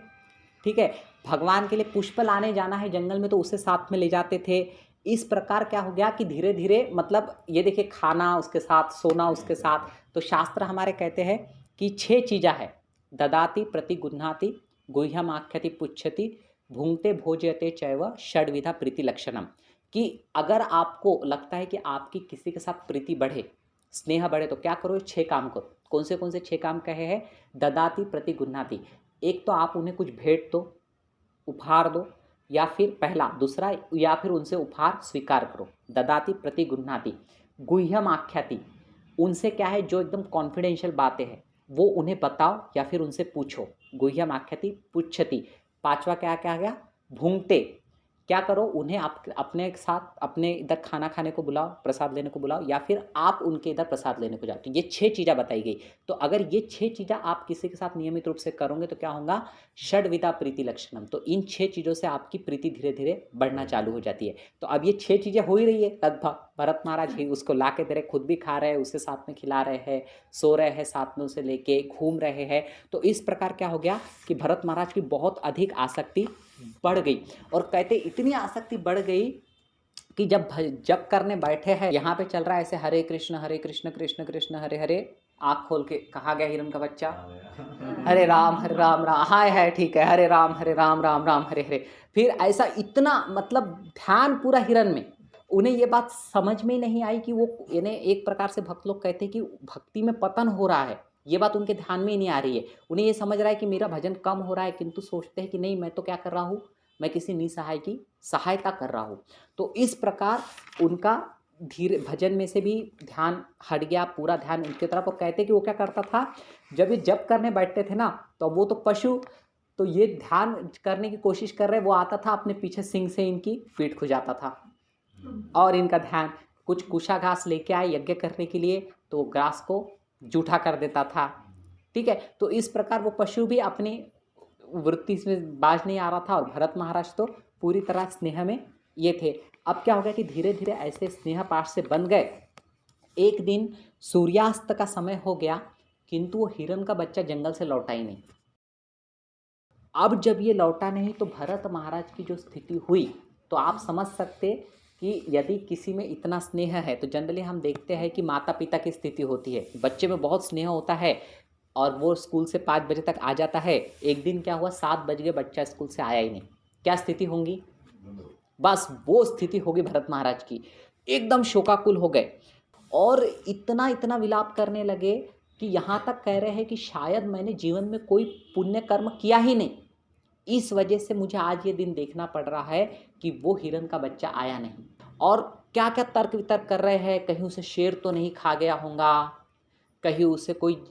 ठीक है। भगवान के लिए पुष्प लाने जाना है जंगल में तो उसे साथ में ले जाते थे। इस प्रकार क्या हो गया कि धीरे धीरे मतलब ये देखिए, खाना उसके साथ, सोना उसके साथ। तो शास्त्र हमारे कहते हैं कि 6 चीज़ा है, ददाति प्रतिगुह्णाति गुह्यम आख्यति पुच्छति भुंक्ते भोजयते चैव षड्विधा प्रीति लक्षणम। कि अगर आपको लगता है कि आपकी किसी के साथ प्रीति बढ़े, स्नेह बढ़े, तो क्या करो, 6 काम करो। कौन से 6 काम कहे हैं, ददाति प्रतिगुह्णाति। एक तो आप उन्हें कुछ भेंट दो, उपहार दो, या फिर पहला दूसरा, या फिर उनसे उपहार स्वीकार करो, ददाति प्रतिगुह्णाति। गुह्यम आख्याति, उनसे क्या है जो एकदम कॉन्फिडेंशियल बातें हैं वो उन्हें बताओ या फिर उनसे पूछो, गुह्यम आख्याति पुच्छति। पांचवा क्या क्या गया, भूंगते, क्या करो, उन्हें आप अपने साथ अपने इधर खाना खाने को बुलाओ, प्रसाद लेने को बुलाओ, या फिर आप उनके इधर प्रसाद लेने को जाओ। तो ये 6 चीज़ें बताई गई। तो अगर ये 6 चीज़ें आप किसी के साथ नियमित रूप से करोगे तो क्या होगा, षड्विधा प्रीति लक्षणम। तो इन 6 चीज़ों से आपकी प्रीति धीरे धीरे बढ़ना चालू हो जाती है। तो अब ये 6 चीज़ें हो ही रही है लगभग, भरत महाराज ही उसको ला के दे रहे, खुद भी खा रहे हैं, उसे साथ में खिला रहे हैं, सो रहे हैं साथ में उसे लेके, घूम रहे हैं। तो इस प्रकार क्या हो गया कि भरत महाराज की बहुत अधिक आसक्ति बढ़ गई। और कहते इतनी आसक्ति बढ़ गई कि जब करने बैठे हैं, यहाँ पे चल रहा है ऐसे हरे कृष्ण कृष्ण कृष्ण हरे हरे, आँख खोल के कहा गया हिरण का बच्चा, हरे राम राम, हाय है, ठीक है, हरे राम राम राम हरे हरे। फिर ऐसा इतना मतलब ध्यान पूरा हिरण में। उन्हें ये बात समझ में ही नहीं आई कि वो यानी एक प्रकार से भक्त लोग कहते हैं कि भक्ति में पतन हो रहा है, ये बात उनके ध्यान में ही नहीं आ रही है। उन्हें ये समझ रहा है कि मेरा भजन कम हो रहा है, किंतु सोचते हैं कि नहीं, मैं तो क्या कर रहा हूँ, मैं किसी निसहाय की सहायता कर रहा हूँ। तो इस प्रकार उनका धीरे भजन में से भी ध्यान हट गया, पूरा ध्यान उनकी तरफ। और कहते कि वो क्या करता था, जब करने बैठते थे ना, तो वो तो पशु, तो ये ध्यान करने की कोशिश कर रहे, वो आता था अपने पीछे सिंग से इनकी पीठ खुजाता था, और इनका ध्यान कुछ कुशा घास लेके आए यज्ञ करने के लिए, तो घास को जूठा कर देता था, ठीक है। तो इस प्रकार वो पशु भी अपनी वृत्ति में बाज नहीं आ रहा था, और भरत महाराज तो पूरी तरह स्नेह में ये थे। अब क्या हो गया कि धीरे धीरे ऐसे स्नेह पाश से बन गए। एक दिन सूर्यास्त का समय हो गया, किंतु वो हिरण का बच्चा जंगल से लौटा ही नहीं। अब जब ये लौटा नहीं तो भरत महाराज की जो स्थिति हुई, तो आप समझ सकते कि यदि किसी में इतना स्नेह है, तो जनरली हम देखते हैं कि माता पिता की स्थिति होती है, बच्चे में बहुत स्नेह होता है और वो स्कूल से 5 बजे तक आ जाता है। एक दिन क्या हुआ, 7 बज गए, बच्चा स्कूल से आया ही नहीं, क्या स्थिति होंगी, बस वो स्थिति होगी भरत महाराज की। एकदम शोकाकुल हो गए और इतना विलाप करने लगे कि यहाँ तक कह रहे हैं कि शायद मैंने जीवन में कोई पुण्य कर्म किया ही नहीं, इस वजह से मुझे आज ये दिन देखना पड़ रहा है कि वो हिरन का बच्चा आया नहीं। और क्या क्या तर्क वितर्क कर रहे हैं, कहीं उसे शेर तो नहीं खा गया होगा, कहीं उसे कोई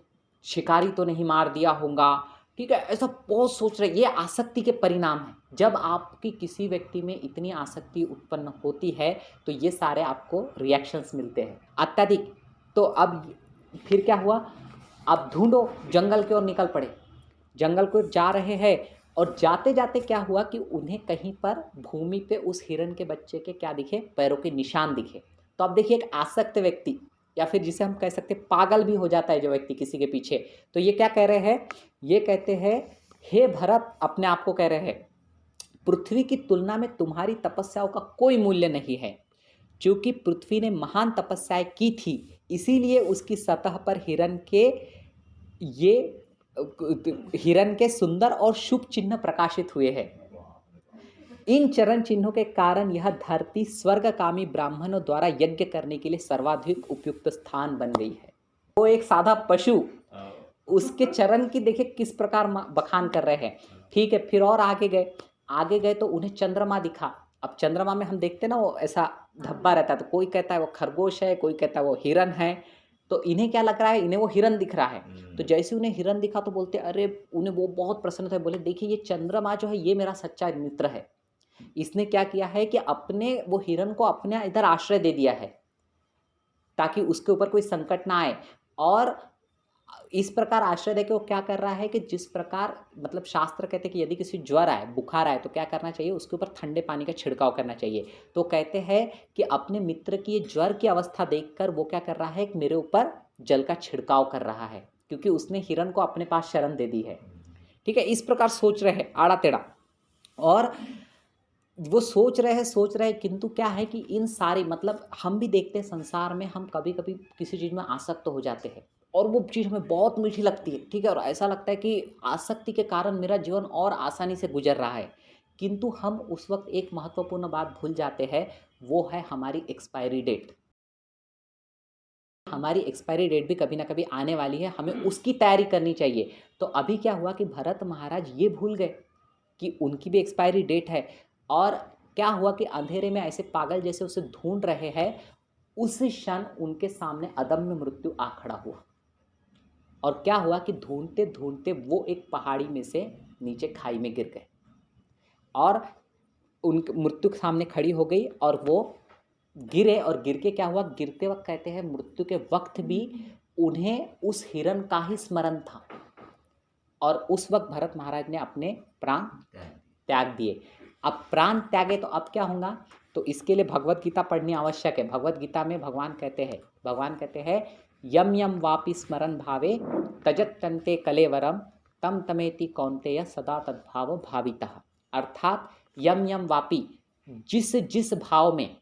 शिकारी तो नहीं मार दिया होगा, ठीक है, ऐसा बहुत सोच रहे। ये आसक्ति के परिणाम है। जब आपकी किसी व्यक्ति में इतनी आसक्ति उत्पन्न होती है तो ये सारे आपको रिएक्शंस मिलते हैं अत्यधिक। तो अब फिर क्या हुआ, अब ढूंढो, जंगल की ओर निकल पड़े, जंगल को जा रहे हैं। और जाते जाते क्या हुआ कि उन्हें कहीं पर भूमि पे उस हिरन के बच्चे के क्या दिखे, पैरों के निशान दिखे। तो अब देखिए, एक आसक्त व्यक्ति या फिर जिसे हम कह सकते पागल भी हो जाता है जो व्यक्ति किसी के पीछे, तो ये क्या कह रहे हैं, ये कहते हैं, हे भरत, अपने आप को कह रहे हैं, पृथ्वी की तुलना में तुम्हारी तपस्याओं का कोई मूल्य नहीं है। क्योंकि पृथ्वी ने महान तपस्याएं की थी, इसीलिए उसकी सतह पर हिरन के सुंदर और शुभ चिन्ह प्रकाशित हुए हैं। इन चरण चिन्हों के कारण यह धरती स्वर्गकामी ब्राह्मणों द्वारा यज्ञ करने के लिए सर्वाधिक उपयुक्त स्थान बन गई है। वो एक साधा पशु, उसके चरण की देखिए किस प्रकार बखान कर रहे हैं। ठीक है, फिर और आगे गए तो उन्हें चंद्रमा दिखा। अब चंद्रमा में हम देखते ना, वो ऐसा धब्बा रहता है, तो कोई कहता है वो खरगोश है, कोई कहता है वो हिरन है। तो इन्हें क्या लग रहा है, इन्हें वो हिरन दिख रहा है। तो जैसे उन्हें हिरन दिखा तो बोलते, अरे, उन्हें वो बहुत प्रसन्न थे, बोले देखिए ये चंद्रमा जो है ये मेरा सच्चा मित्र है। इसने क्या किया है कि अपने वो हिरन को अपने इधर आश्रय दे दिया है ताकि उसके ऊपर कोई संकट ना आए। और इस प्रकार आश्रय देके वो क्या कर रहा है कि जिस प्रकार, मतलब शास्त्र कहते हैं कि यदि किसी ज्वर आए, बुखार आए, तो क्या करना चाहिए, उसके ऊपर ठंडे पानी का छिड़काव करना चाहिए। तो कहते हैं कि अपने मित्र की ये ज्वर की अवस्था देखकर वो क्या कर रहा है कि मेरे ऊपर जल का छिड़काव कर रहा है, क्योंकि उसने हिरन को अपने पास शरण दे दी है। ठीक है, इस प्रकार सोच रहे हैं आड़ा टेढ़ा। और वो सोच रहे हैं, किंतु क्या है कि इन सारी, मतलब हम भी देखते हैं संसार में, हम कभी कभी किसी चीज़ में आसक्त हो जाते हैं और वो चीज़ हमें बहुत मीठी लगती है, ठीक है, और ऐसा लगता है कि आसक्ति के कारण मेरा जीवन और आसानी से गुजर रहा है। किंतु हम उस वक्त एक महत्वपूर्ण बात भूल जाते हैं, वो है हमारी एक्सपायरी डेट। हमारी एक्सपायरी डेट भी कभी ना कभी आने वाली है, हमें उसकी तैयारी करनी चाहिए। तो अभी क्या हुआ कि भरत महाराज ये भूल गए कि उनकी भी एक्सपायरी डेट है। और क्या हुआ कि अंधेरे में ऐसे पागल जैसे उसे ढूंढ रहे हैं, उस क्षण उनके सामने अदम्य मृत्यु आ खड़ा हुआ। और क्या हुआ कि ढूंढते ढूंढते वो एक पहाड़ी में से नीचे खाई में गिर गए और उनकी मृत्यु के सामने खड़ी हो गई। और वो गिरे, और गिर के क्या हुआ, गिरते वक्त कहते हैं मृत्यु के वक्त भी उन्हें उस हिरन का ही स्मरण था। और उस वक्त भरत महाराज ने अपने प्राण त्याग दिए। अब प्राण त्यागे तो अब क्या होगा, तो इसके लिए भगवत गीता पढ़नी आवश्यक है। भगवत गीता में भगवान कहते हैं यम यम वापि स्मरण भावे तजत्यन्ते कलेवरम तम तमेति कौन्तेय सदा तद्भाव भावितः। अर्थात यम यम वापि, जिस जिस भाव में,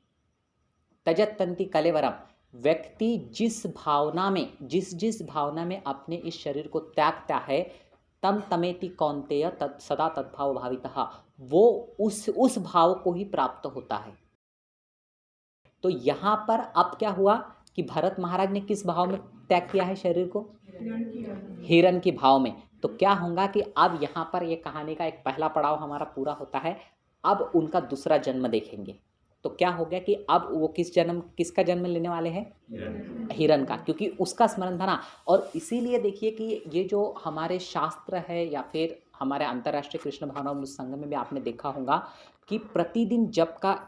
तजत्यन्ति कलेवरम, व्यक्ति जिस जिस भावना में अपने इस शरीर को त्यागता है, तम तमेति कौन्तेय सदा तद्भाव भावितः, वो उस भाव को ही प्राप्त होता है। तो यहाँ पर अब क्या हुआ कि भरत महाराज ने किस भाव में त्याग किया है शरीर को, हिरन की भाव में। तो क्या होगा कि अब यहाँ पर ये कहानी का एक पहला पड़ाव हमारा पूरा होता है। अब उनका दूसरा जन्म देखेंगे। तो क्या हो गया कि अब वो किसका जन्म लेने वाले हैं, हिरन का, क्योंकि उसका स्मरण था ना। और इसीलिए देखिए कि ये जो हमारे शास्त्र है या फिर हमारे अंतर्राष्ट्रीय कृष्ण भावनामृत संघ में भी आपने देखा होगा कि प्रतिदिन जप का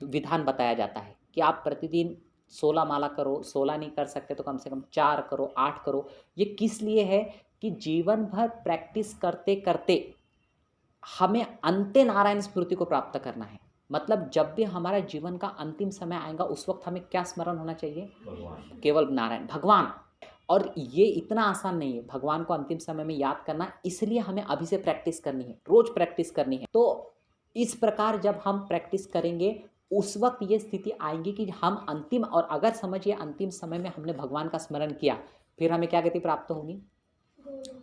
विधान बताया जाता है कि आप प्रतिदिन 16 माला करो, 16 नहीं कर सकते तो कम से कम 4 करो, 8 करो। ये किस लिए है कि जीवन भर प्रैक्टिस करते करते हमें अंत्य नारायण स्मृति को प्राप्त करना है। मतलब जब भी हमारा जीवन का अंतिम समय आएगा उस वक्त हमें क्या स्मरण होना चाहिए, केवल नारायण भगवान। और ये इतना आसान नहीं है भगवान को अंतिम समय में याद करना, इसलिए हमें अभी से प्रैक्टिस करनी है, रोज प्रैक्टिस करनी है। तो इस प्रकार जब हम प्रैक्टिस करेंगे उस वक्त ये स्थिति आएगी कि हम अंतिम, और अगर समझिए अंतिम समय में हमने भगवान का स्मरण किया, फिर हमें क्या गति प्राप्त होगी,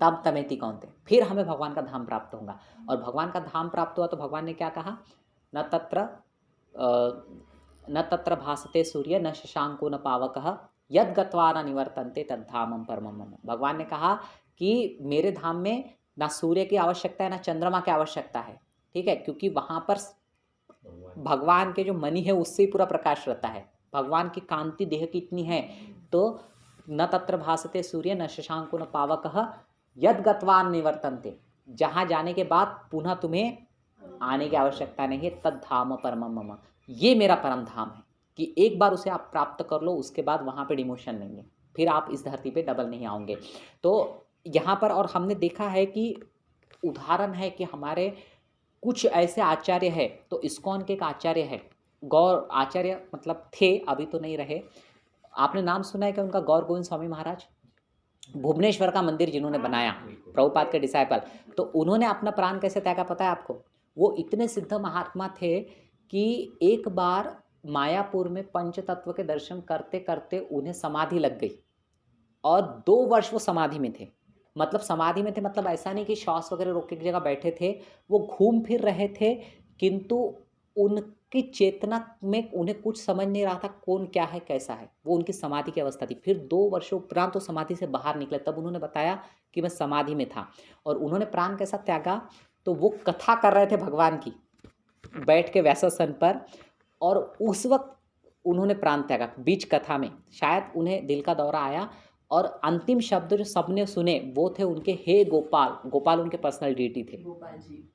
तब तमेति कौन्ते, फिर हमें भगवान का धाम प्राप्त होगा। और भगवान का धाम प्राप्त हुआ तो भगवान ने क्या कहा, न तत्र भासते सूर्य न शशांको न पावकः यद गत्वा न निवर्तन्ते तद्धामं परमं मम। भगवान ने कहा कि मेरे धाम में ना सूर्य की आवश्यकता है, ना चंद्रमा की आवश्यकता है, ठीक है, क्योंकि वहाँ पर भगवान के जो मणि है उससे ही पूरा प्रकाश रहता है। भगवान की कांति देह की इतनी है, तो न तत्र भासते सूर्य न शशांको न पावकः यद गत्वान निवर्तन्ते, जहाँ जाने के बाद पुनः तुम्हें आने की आवश्यकता नहीं है, तद धाम परमम मम, ये मेरा परम धाम है कि एक बार उसे आप प्राप्त कर लो, उसके बाद वहाँ पे डिमोशन नहीं है, फिर आप इस धरती पे डबल नहीं आओगे। तो यहाँ पर और हमने देखा है कि उदाहरण है कि हमारे कुछ ऐसे आचार्य है, तो इस्कॉन के एक आचार्य है, गौर आचार्य मतलब थे, अभी तो नहीं रहे। आपने नाम सुना है कि उनका गौर गोविंद स्वामी महाराज, भुवनेश्वर का मंदिर जिन्होंने बनाया, प्रभुपाद के डिसाइपल, तो उन्होंने अपना प्राण कैसे त्यागा पता है आपको? वो इतने सिद्ध महात्मा थे कि एक बार मायापुर में पंचतत्व के दर्शन करते करते उन्हें समाधि लग गई और 2 वर्ष वो समाधि में थे। मतलब समाधि में थे मतलब ऐसा नहीं कि श्वास वगैरह रोक के एक जगह बैठे थे, वो घूम फिर रहे थे, किंतु उनकी चेतना में उन्हें कुछ समझ नहीं रहा था कौन क्या है कैसा है, वो उनकी समाधि की अवस्था थी। फिर 2 वर्षों उपरांत तो समाधि से बाहर निकले, तब उन्होंने बताया कि मैं समाधि में था। और उन्होंने प्राण कैसा त्यागा, तो वो कथा कर रहे थे भगवान की बैठ के व्यासासन पर, और उस वक्त उन्होंने प्राण त्यागा बीच कथा में। शायद उन्हें दिल का दौरा आया और अंतिम शब्द जो सबने सुने वो थे उनके, हे गोपाल। गोपाल उनके पर्सनल डीटी थे,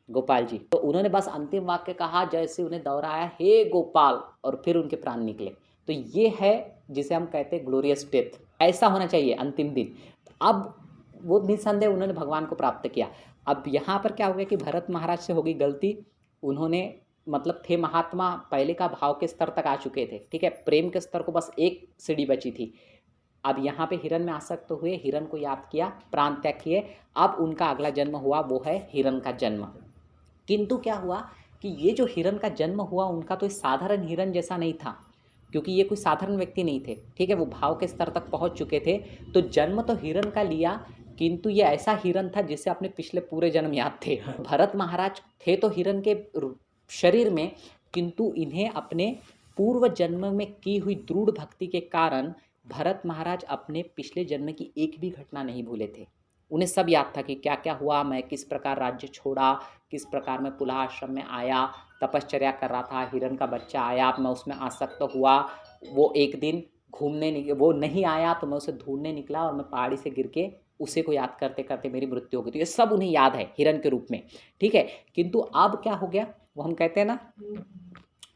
गोपाल जी। तो उन्होंने बस अंतिम वाक्य कहा जैसे उन्हें दौरा आया, हे गोपाल, और फिर उनके प्राण निकले। तो ये है जिसे हम कहते हैं ग्लोरियस डेथ, ऐसा होना चाहिए अंतिम दिन। अब वो निसंदेह उन्होंने भगवान को प्राप्त किया। अब यहाँ पर क्या हो गया कि भरत महाराज से हो गई गलती, उन्होंने मतलब थे महात्मा, पहले का भाव के स्तर तक आ चुके थे, ठीक है, प्रेम के स्तर को बस एक सीढ़ी बची थी। अब यहाँ पे हिरण में आसक्त हुए, हिरण को याद किया, प्राण त्याग किए, अब उनका अगला जन्म हुआ वो है हिरण का जन्म। किंतु क्या हुआ कि ये जो हिरण का जन्म हुआ उनका तो साधारण हिरण जैसा नहीं था, क्योंकि ये कोई साधारण व्यक्ति नहीं थे, ठीक है, वो भाव के स्तर तक पहुँच चुके थे। तो जन्म तो हिरण का लिया, किंतु ये ऐसा हिरण था जिससे अपने पिछले पूरे जन्म याद थे। भरत महाराज थे तो हिरण के शरीर में, किंतु इन्हें अपने पूर्व जन्म में की हुई दृढ़ भक्ति के कारण भरत महाराज अपने पिछले जन्म की एक भी घटना नहीं भूले थे। उन्हें सब याद था कि क्या क्या हुआ, मैं किस प्रकार राज्य छोड़ा, किस प्रकार मैं पुलाह आश्रम में आया, तपश्चर्या कर रहा था, हिरण का बच्चा आया, मैं उसमें आसक्त हुआ, वो एक दिन वो नहीं आया तो मैं उसे ढूंढने निकला और मैं पहाड़ी से गिर के उसे को याद करते करते मेरी मृत्यु हो गई। तो ये सब उन्हें याद है हिरण के रूप में, ठीक है। किंतु अब क्या हो गया, वो हम कहते हैं ना,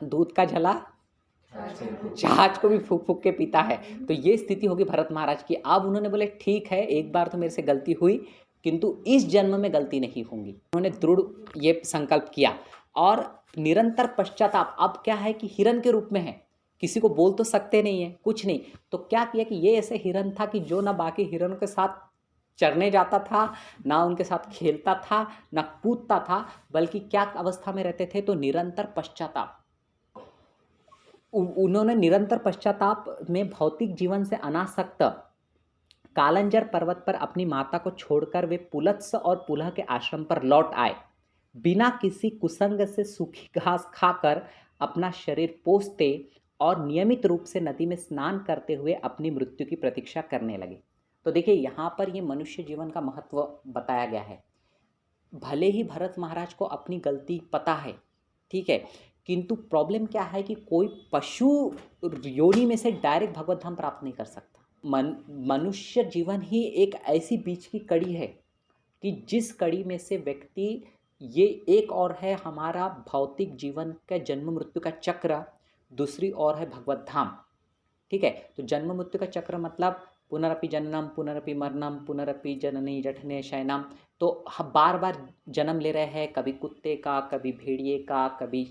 दूध का झला छाछ को भी फूक फूक के पीता है। तो ये स्थिति होगी भरत महाराज की। अब उन्होंने बोले ठीक है, एक बार तो मेरे से गलती हुई, किंतु इस जन्म में गलती नहीं होंगी। उन्होंने दृढ़ ये संकल्प किया और निरंतर पश्चाताप। अब क्या है कि हिरण के रूप में है, किसी को बोल तो सकते नहीं है, कुछ नहीं। तो क्या किया कि ये ऐसे हिरण था कि जो ना बाकी हिरणों के साथ चरने जाता था, ना उनके साथ खेलता था, ना कूदता था, बल्कि क्या अवस्था में रहते थे, तो निरंतर पश्चाताप। उन्होंने निरंतर पश्चाताप में भौतिक जीवन से अनासक्त कालंजर पर्वत पर अपनी माता को छोड़कर वे पुलत्स और पुलह के आश्रम पर लौट आए। बिना किसी कुसंग से सूखी घास खाकर अपना शरीर पोंछते और नियमित रूप से नदी में स्नान करते हुए अपनी मृत्यु की प्रतीक्षा करने लगे। तो देखिए यहाँ पर ये मनुष्य जीवन का महत्व बताया गया है। भले ही भरत महाराज को अपनी गलती पता है, ठीक है, किंतु प्रॉब्लम क्या है कि कोई पशु योनि में से डायरेक्ट भगवत धाम प्राप्त नहीं कर सकता। मनुष्य जीवन ही एक ऐसी बीच की कड़ी है कि जिस कड़ी में से व्यक्ति, ये एक और है हमारा भौतिक जीवन का जन्म मृत्यु का चक्र, दूसरी ओर है भगवत धाम, ठीक है। तो जन्म मृत्यु का चक्र मतलब पुनरपि जननम पुनरपि मरणम पुनरपि जननी जठने शयनम। तो हम बार बार जन्म ले रहे हैं, कभी कुत्ते का, कभी भेड़िए का, कभी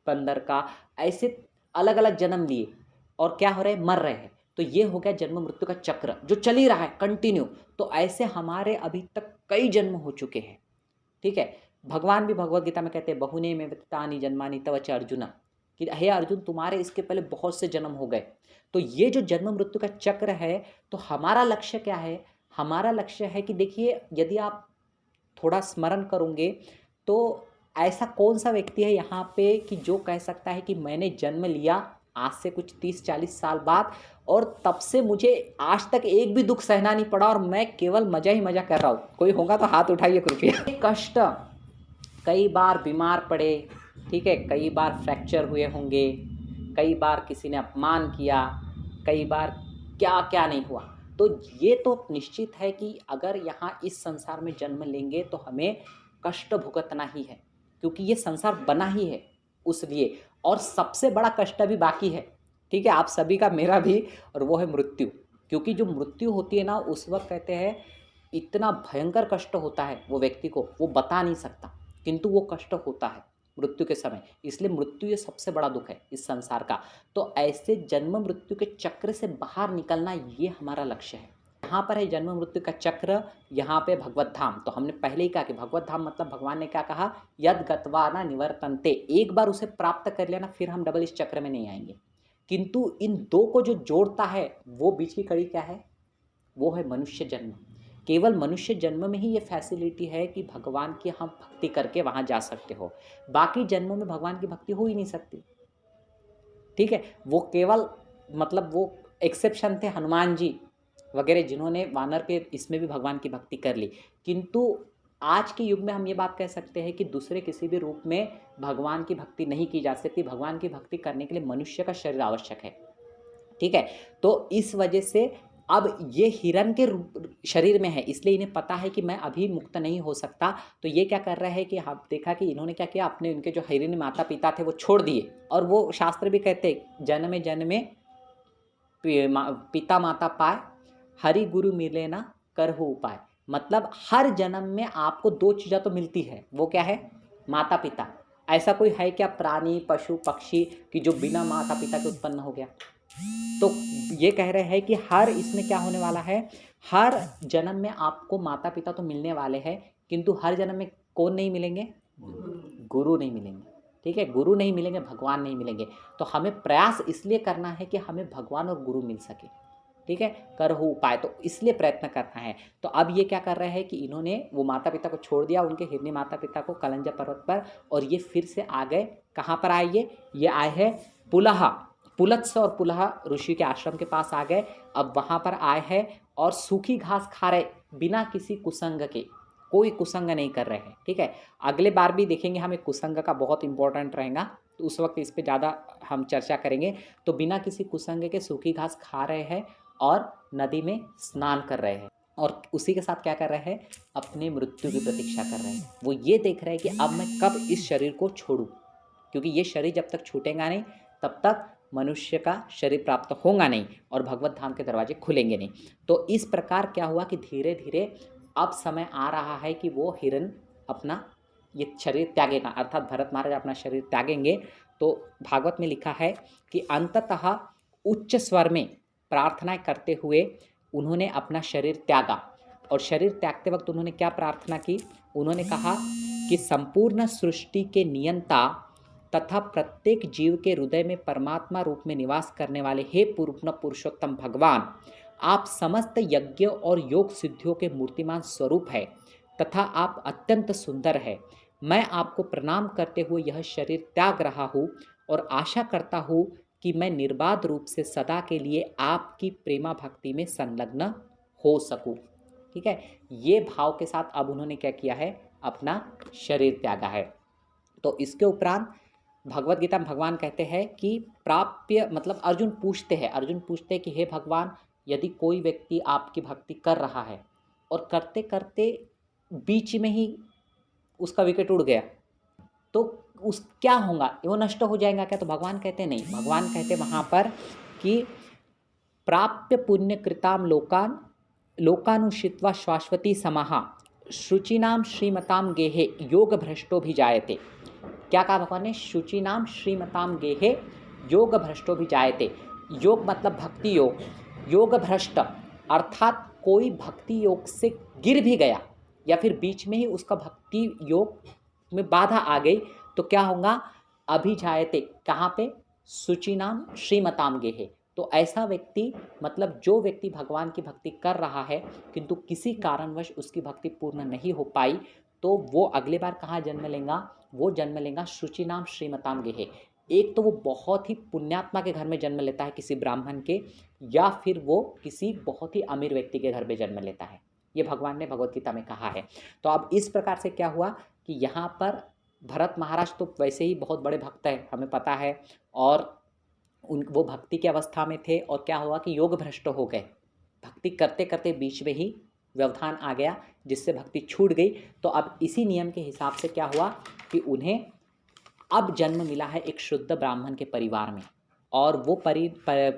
बंदर का, ऐसे अलग अलग जन्म लिए और क्या हो रहे हैं, मर रहे हैं। तो ये हो गया जन्म मृत्यु का चक्र जो चल ही रहा है कंटिन्यू। तो ऐसे हमारे अभी तक कई जन्म हो चुके हैं, ठीक है। भगवान भी भगवद गीता में कहते हैं बहुने में व्यतीतानि जन्मानि तव च अर्जुन, कि हे अर्जुन तुम्हारे इसके पहले बहुत से जन्म हो गए। तो ये जो जन्म मृत्यु का चक्र है, तो हमारा लक्ष्य क्या है, हमारा लक्ष्य है कि देखिए यदि आप थोड़ा स्मरण करोगे तो ऐसा कौन सा व्यक्ति है यहाँ पे कि जो कह सकता है कि मैंने जन्म लिया, आज से कुछ 30-40 साल बाद, और तब से मुझे आज तक एक भी दुख सहना नहीं पड़ा, और मैं केवल मज़ा ही मज़ा कर रहा हूँ। कोई होगा तो हाथ उठाइए कृपया। कष्ट, कई बार बीमार पड़े, ठीक है, कई बार फ्रैक्चर हुए होंगे, कई बार किसी ने अपमान किया, कई बार क्या क्या नहीं हुआ। तो ये तो निश्चित है कि अगर यहाँ इस संसार में जन्म लेंगे तो हमें कष्ट भुगतना ही है, क्योंकि ये संसार बना ही है उस लिए। और सबसे बड़ा कष्ट अभी बाकी है, ठीक है, आप सभी का, मेरा भी, और वो है मृत्यु। क्योंकि जो मृत्यु होती है ना, उस वक्त कहते हैं इतना भयंकर कष्ट होता है वो व्यक्ति को, वो बता नहीं सकता, किंतु वो कष्ट होता है मृत्यु के समय। इसलिए मृत्यु ये सबसे बड़ा दुख है इस संसार का। तो ऐसे जन्म मृत्यु के चक्र से बाहर निकलना, ये हमारा लक्ष्य है। यहाँ पर है जन्म मृत्यु का चक्र, यहाँ पे भगवत धाम। तो हमने पहले ही कहा कि भगवत धाम मतलब भगवान ने क्या कहा, यद गत्वा न निवर्तन्ते, एक बार उसे प्राप्त कर लेना, फिर हम डबल इस चक्र में नहीं आएंगे। किंतु इन दो को जो जोड़ता है, वो बीच की कड़ी क्या है, वो है मनुष्य जन्म। केवल मनुष्य जन्म में ही ये फैसिलिटी है कि भगवान की हम भक्ति करके वहाँ जा सकते हो, बाकी जन्मों में भगवान की भक्ति हो ही नहीं सकती, ठीक है। वो केवल मतलब वो एक्सेप्शन थे हनुमान जी वगैरह, जिन्होंने वानर के इसमें भी भगवान की भक्ति कर ली। किंतु आज के युग में हम ये बात कह सकते हैं कि दूसरे किसी भी रूप में भगवान की भक्ति नहीं की जा सकती। भगवान की भक्ति करने के लिए मनुष्य का शरीर आवश्यक है, ठीक है। तो इस वजह से अब ये हिरण के शरीर में है, इसलिए इन्हें पता है कि मैं अभी मुक्त नहीं हो सकता। तो ये क्या कर रहा है कि हम देखा कि इन्होंने क्या किया, अपने उनके जो हिरण माता पिता थे वो छोड़ दिए। और वो शास्त्र भी कहते जन्मे जन्मे पिता माता पाए, हरि गुरु मिले ना करहु उपाय। मतलब हर जन्म में आपको दो चीज़ें तो मिलती है, वो क्या है, माता पिता। ऐसा कोई है क्या प्राणी पशु पक्षी कि जो बिना माता पिता के उत्पन्न हो गया? तो ये कह रहे हैं कि हर इसमें क्या होने वाला है, हर जन्म में आपको माता पिता तो मिलने वाले हैं, किंतु हर जन्म में कौन नहीं मिलेंगे, गुरु नहीं मिलेंगे, ठीक है, गुरु नहीं मिलेंगे, भगवान नहीं मिलेंगे। तो हमें प्रयास इसलिए करना है कि हमें भगवान और गुरु मिल सके, ठीक है, करहु उपाय, तो इसलिए प्रयत्न करना है। तो अब ये क्या कर रहे हैं कि इन्होंने वो माता पिता को छोड़ दिया, उनके हिरनी माता पिता को कलंजा पर्वत पर, और ये फिर से आ गए, कहाँ पर आए ये आए हैं पुलहा, पुलत्स और पुलहा ऋषि के आश्रम के पास आ गए। अब वहाँ पर आए हैं और सूखी घास खा रहे, बिना किसी कुसंग के, कोई कुसंग नहीं कर रहे हैं, ठीक है। अगले बार भी देखेंगे हमें कुसंग का बहुत इंपॉर्टेंट रहेगा, तो उस वक्त इस पर ज़्यादा हम चर्चा करेंगे। तो बिना किसी कुसंग के सूखी घास खा रहे हैं और नदी में स्नान कर रहे हैं, और उसी के साथ क्या कर रहे हैं, अपने मृत्यु की प्रतीक्षा कर रहे हैं। वो ये देख रहे हैं कि अब मैं कब इस शरीर को छोड़ूं, क्योंकि ये शरीर जब तक छूटेगा नहीं तब तक मनुष्य का शरीर प्राप्त होगा नहीं और भगवत धाम के दरवाजे खुलेंगे नहीं। तो इस प्रकार क्या हुआ कि धीरे धीरे अब समय आ रहा है कि वो हिरण अपना ये शरीर त्यागेगा, अर्थात भरत महाराज अपना शरीर त्यागेंगे। तो भागवत में लिखा है कि अंततः उच्च स्वर में प्रार्थना करते हुए उन्होंने अपना शरीर त्यागा। और शरीर त्यागते वक्त उन्होंने क्या प्रार्थना की, उन्होंने कहा कि संपूर्ण सृष्टि के नियंता तथा प्रत्येक जीव के हृदय में परमात्मा रूप में निवास करने वाले हे पूर्ण पुरुषोत्तम भगवान, आप समस्त यज्ञ और योग सिद्धियों के मूर्तिमान स्वरूप है तथा आप अत्यंत सुंदर है। मैं आपको प्रणाम करते हुए यह शरीर त्याग रहा हूँ और आशा करता हूँ कि मैं निर्बाध रूप से सदा के लिए आपकी प्रेमा भक्ति में संलग्न हो सकूँ, ठीक है। ये भाव के साथ अब उन्होंने क्या किया है, अपना शरीर त्यागा है। तो इसके उपरांत भगवत गीता में भगवान कहते हैं कि प्राप्य, मतलब अर्जुन पूछते हैं कि हे भगवान, यदि कोई व्यक्ति आपकी भक्ति कर रहा है और करते करते बीच में ही उसका विकेट उड़ गया, तो उस क्या होगा, वो नष्ट हो जाएगा क्या? तो भगवान कहते नहीं, भगवान कहते वहाँ पर कि प्राप्य पुण्य कृताम लोकान लोकानुषित्वा शाश्वती समाहा शुचिनाम श्रीमताम गेहे योग भ्रष्टो भी जायते। क्या कहा भगवान ने? शुचिनाम श्रीमताम गेहे योग भ्रष्टो भी जायते। योग मतलब भक्ति योग, योग भ्रष्ट अर्थात कोई भक्ति योग से गिर भी गया या फिर बीच में ही उसका भक्ति योग में बाधा आ गई तो क्या होगा, अभिजायते, कहाँ पे? शुचिनाम श्रीमताम गेहे। तो ऐसा व्यक्ति, मतलब जो व्यक्ति भगवान की भक्ति कर रहा है किंतु किसी कारणवश उसकी भक्ति पूर्ण नहीं हो पाई, तो वो अगले बार कहाँ जन्म लेगा? वो जन्म लेगा शुचिनाम श्रीमताम गेहे, एक तो वो बहुत ही पुण्यात्मा के घर में जन्म लेता है किसी ब्राह्मण के, या फिर वो किसी बहुत ही अमीर व्यक्ति के घर में जन्म लेता है। ये भगवान ने भगवत गीता में कहा है। तो अब इस प्रकार से क्या हुआ कि यहाँ पर भरत महाराज तो वैसे ही बहुत बड़े भक्त हैं, हमें पता है, और वो भक्ति की अवस्था में थे, और क्या हुआ कि योग भ्रष्ट हो गए। भक्ति करते करते बीच में ही व्यवधान आ गया, जिससे भक्ति छूट गई। तो अब इसी नियम के हिसाब से क्या हुआ कि उन्हें अब जन्म मिला है एक शुद्ध ब्राह्मण के परिवार में, और वो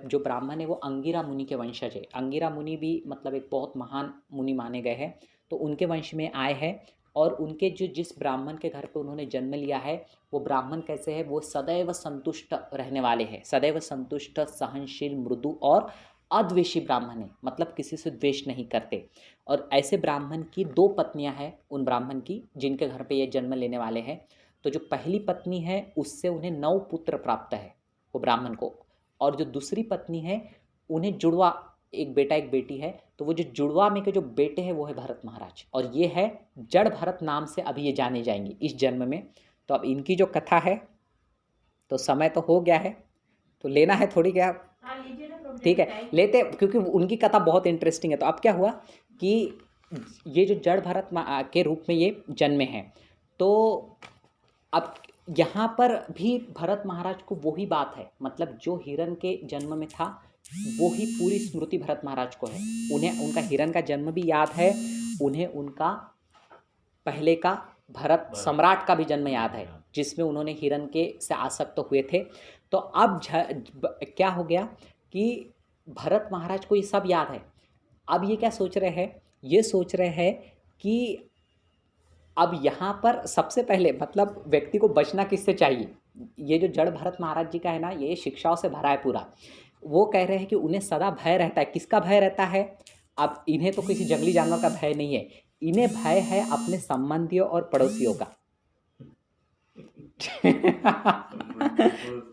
जो ब्राह्मण है वो अंगिरा मुनि के वंशज है। अंगिरा मुनि भी मतलब एक बहुत महान मुनि माने गए हैं, तो उनके वंश में आए हैं। और उनके जिस ब्राह्मण के घर पे उन्होंने जन्म लिया है, वो ब्राह्मण कैसे है, वो सदैव संतुष्ट रहने वाले हैं, सदैव संतुष्ट, सहनशील, मृदु और अद्वेषी ब्राह्मण है, मतलब किसी से द्वेष नहीं करते। और ऐसे ब्राह्मण की 2 पत्नियां हैं उन ब्राह्मण की, जिनके घर पे ये जन्म लेने वाले हैं। तो जो पहली पत्नी है उससे उन्हें 9 पुत्र प्राप्त है वो ब्राह्मण को, और जो दूसरी पत्नी है उन्हें जुड़वा एक बेटा एक बेटी है। तो वो जो जुड़वा में के जो बेटे हैं वो है भरत महाराज, और ये है जड़ भरत नाम से अभी ये जाने जाएंगे इस जन्म में। तो अब इनकी जो कथा है, तो समय तो हो गया है, तो लेना है थोड़ी क्या, ठीक है लेते, क्योंकि उनकी कथा बहुत इंटरेस्टिंग है। तो अब क्या हुआ कि ये जो जड़ भरत के रूप में ये जन्मे हैं, तो अब यहाँ पर भी भरत महाराज को वही बात है, मतलब जो हिरण के जन्म में था वो ही पूरी स्मृति भरत महाराज को है। उन्हें उनका हिरण का जन्म भी याद है, उन्हें उनका पहले का भरत सम्राट का भी जन्म याद है, जिसमें उन्होंने हिरण के से आसक्त हुए थे। तो अब क्या हो गया कि भरत महाराज को ये सब याद है। अब ये क्या सोच रहे हैं, ये सोच रहे हैं कि अब यहाँ पर सबसे पहले मतलब व्यक्ति को बचना किससे चाहिए। ये जो जड़ भरत महाराज जी का है ना, ये शिक्षाओं से भरा है पूरा। वो कह रहे हैं कि उन्हें सदा भय रहता है। किसका भय रहता है? अब इन्हें तो किसी जंगली जानवर का भय नहीं है, इन्हें भय है अपने संबंधियों और पड़ोसियों का।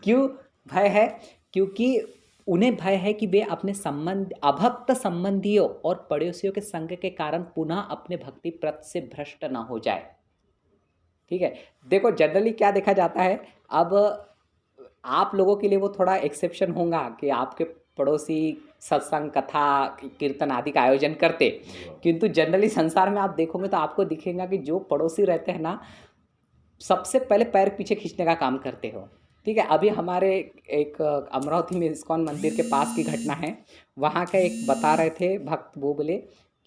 क्यों भय है? क्योंकि उन्हें भय है कि वे अपने अभक्त संबंधियों और पड़ोसियों के संग के कारण पुनः अपने भक्ति प्रत से भ्रष्ट न हो जाए। ठीक है, देखो जनरली क्या देखा जाता है, अब आप लोगों के लिए वो थोड़ा एक्सेप्शन होगा कि आपके पड़ोसी सत्संग, कथा, कीर्तन आदि का आयोजन करते, किंतु जनरली संसार में आप देखोगे तो आपको दिखेगा कि जो पड़ोसी रहते हैं ना, सबसे पहले पैर पीछे खींचने का काम करते हो। ठीक है, अभी हमारे एक अमरावती में इस्कॉन मंदिर के पास की घटना है। वहाँ का एक बता रहे थे भक्त, वो बोले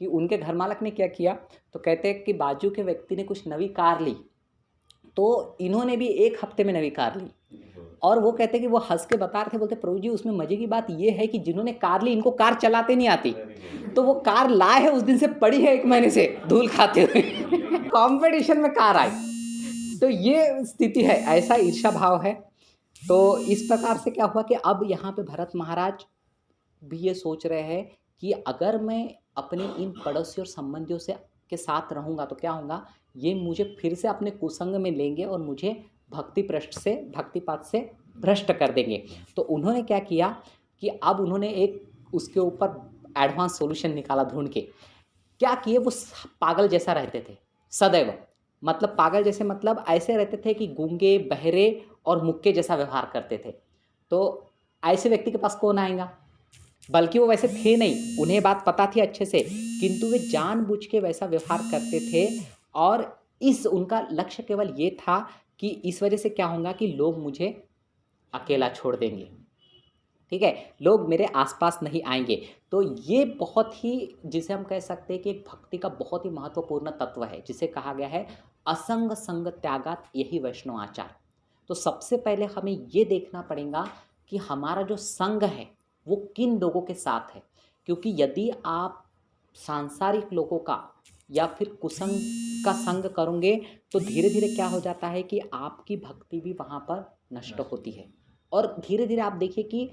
कि उनके घर मालक ने क्या किया, तो कहते हैं कि बाजू के व्यक्ति ने कुछ नवी कार ली, तो इन्होंने भी 1 हफ्ते में नवी कार ली। और वो कहते हैं कि वो हंस के बता रहे थे, बोलते प्रभु जी उसमें मजे की बात ये है कि जिन्होंने कार ली इनको कार चलाते नहीं आती, तो वो कार लाए है उस दिन से पड़ी है 1 महीने से धूल खाते हुए। कंपटीशन में कार आई। तो ये स्थिति है, ऐसा ईर्षा भाव है। तो इस प्रकार से क्या हुआ कि अब यहाँ पे भरत महाराज भी ये सोच रहे हैं कि अगर मैं अपने इन पड़ोसी और संबंधियों से के साथ रहूँगा तो क्या होगा, ये मुझे फिर से अपने कुसंग में लेंगे और मुझे भक्तिपात से भ्रष्ट कर देंगे। तो उन्होंने क्या किया कि अब उन्होंने एक उसके ऊपर एडवांस सॉल्यूशन निकाला ढूंढ के। क्या किए, वो पागल जैसा रहते थे सदैव, मतलब पागल जैसे मतलब ऐसे रहते थे कि गूंगे, बहरे और मुक्के जैसा व्यवहार करते थे। तो ऐसे व्यक्ति के पास कौन आएगा, बल्कि वो वैसे थे नहीं, उन्हें बात पता थी अच्छे से, किंतु वे जानबूझ के वैसा व्यवहार करते थे। और उनका लक्ष्य केवल ये था कि इस वजह से क्या होगा कि लोग मुझे अकेला छोड़ देंगे, ठीक है, लोग मेरे आसपास नहीं आएंगे। तो ये बहुत ही, जिसे हम कह सकते हैं कि एक भक्ति का बहुत ही महत्वपूर्ण तत्व है, जिसे कहा गया है असंग संग त्यागात यही वैष्णव आचार। तो सबसे पहले हमें ये देखना पड़ेगा कि हमारा जो संग है वो किन लोगों के साथ है, क्योंकि यदि आप सांसारिक लोगों का या फिर कुसंग का संग करोगे तो धीरे धीरे क्या हो जाता है कि आपकी भक्ति भी वहाँ पर नष्ट होती है। और धीरे धीरे आप देखिए कि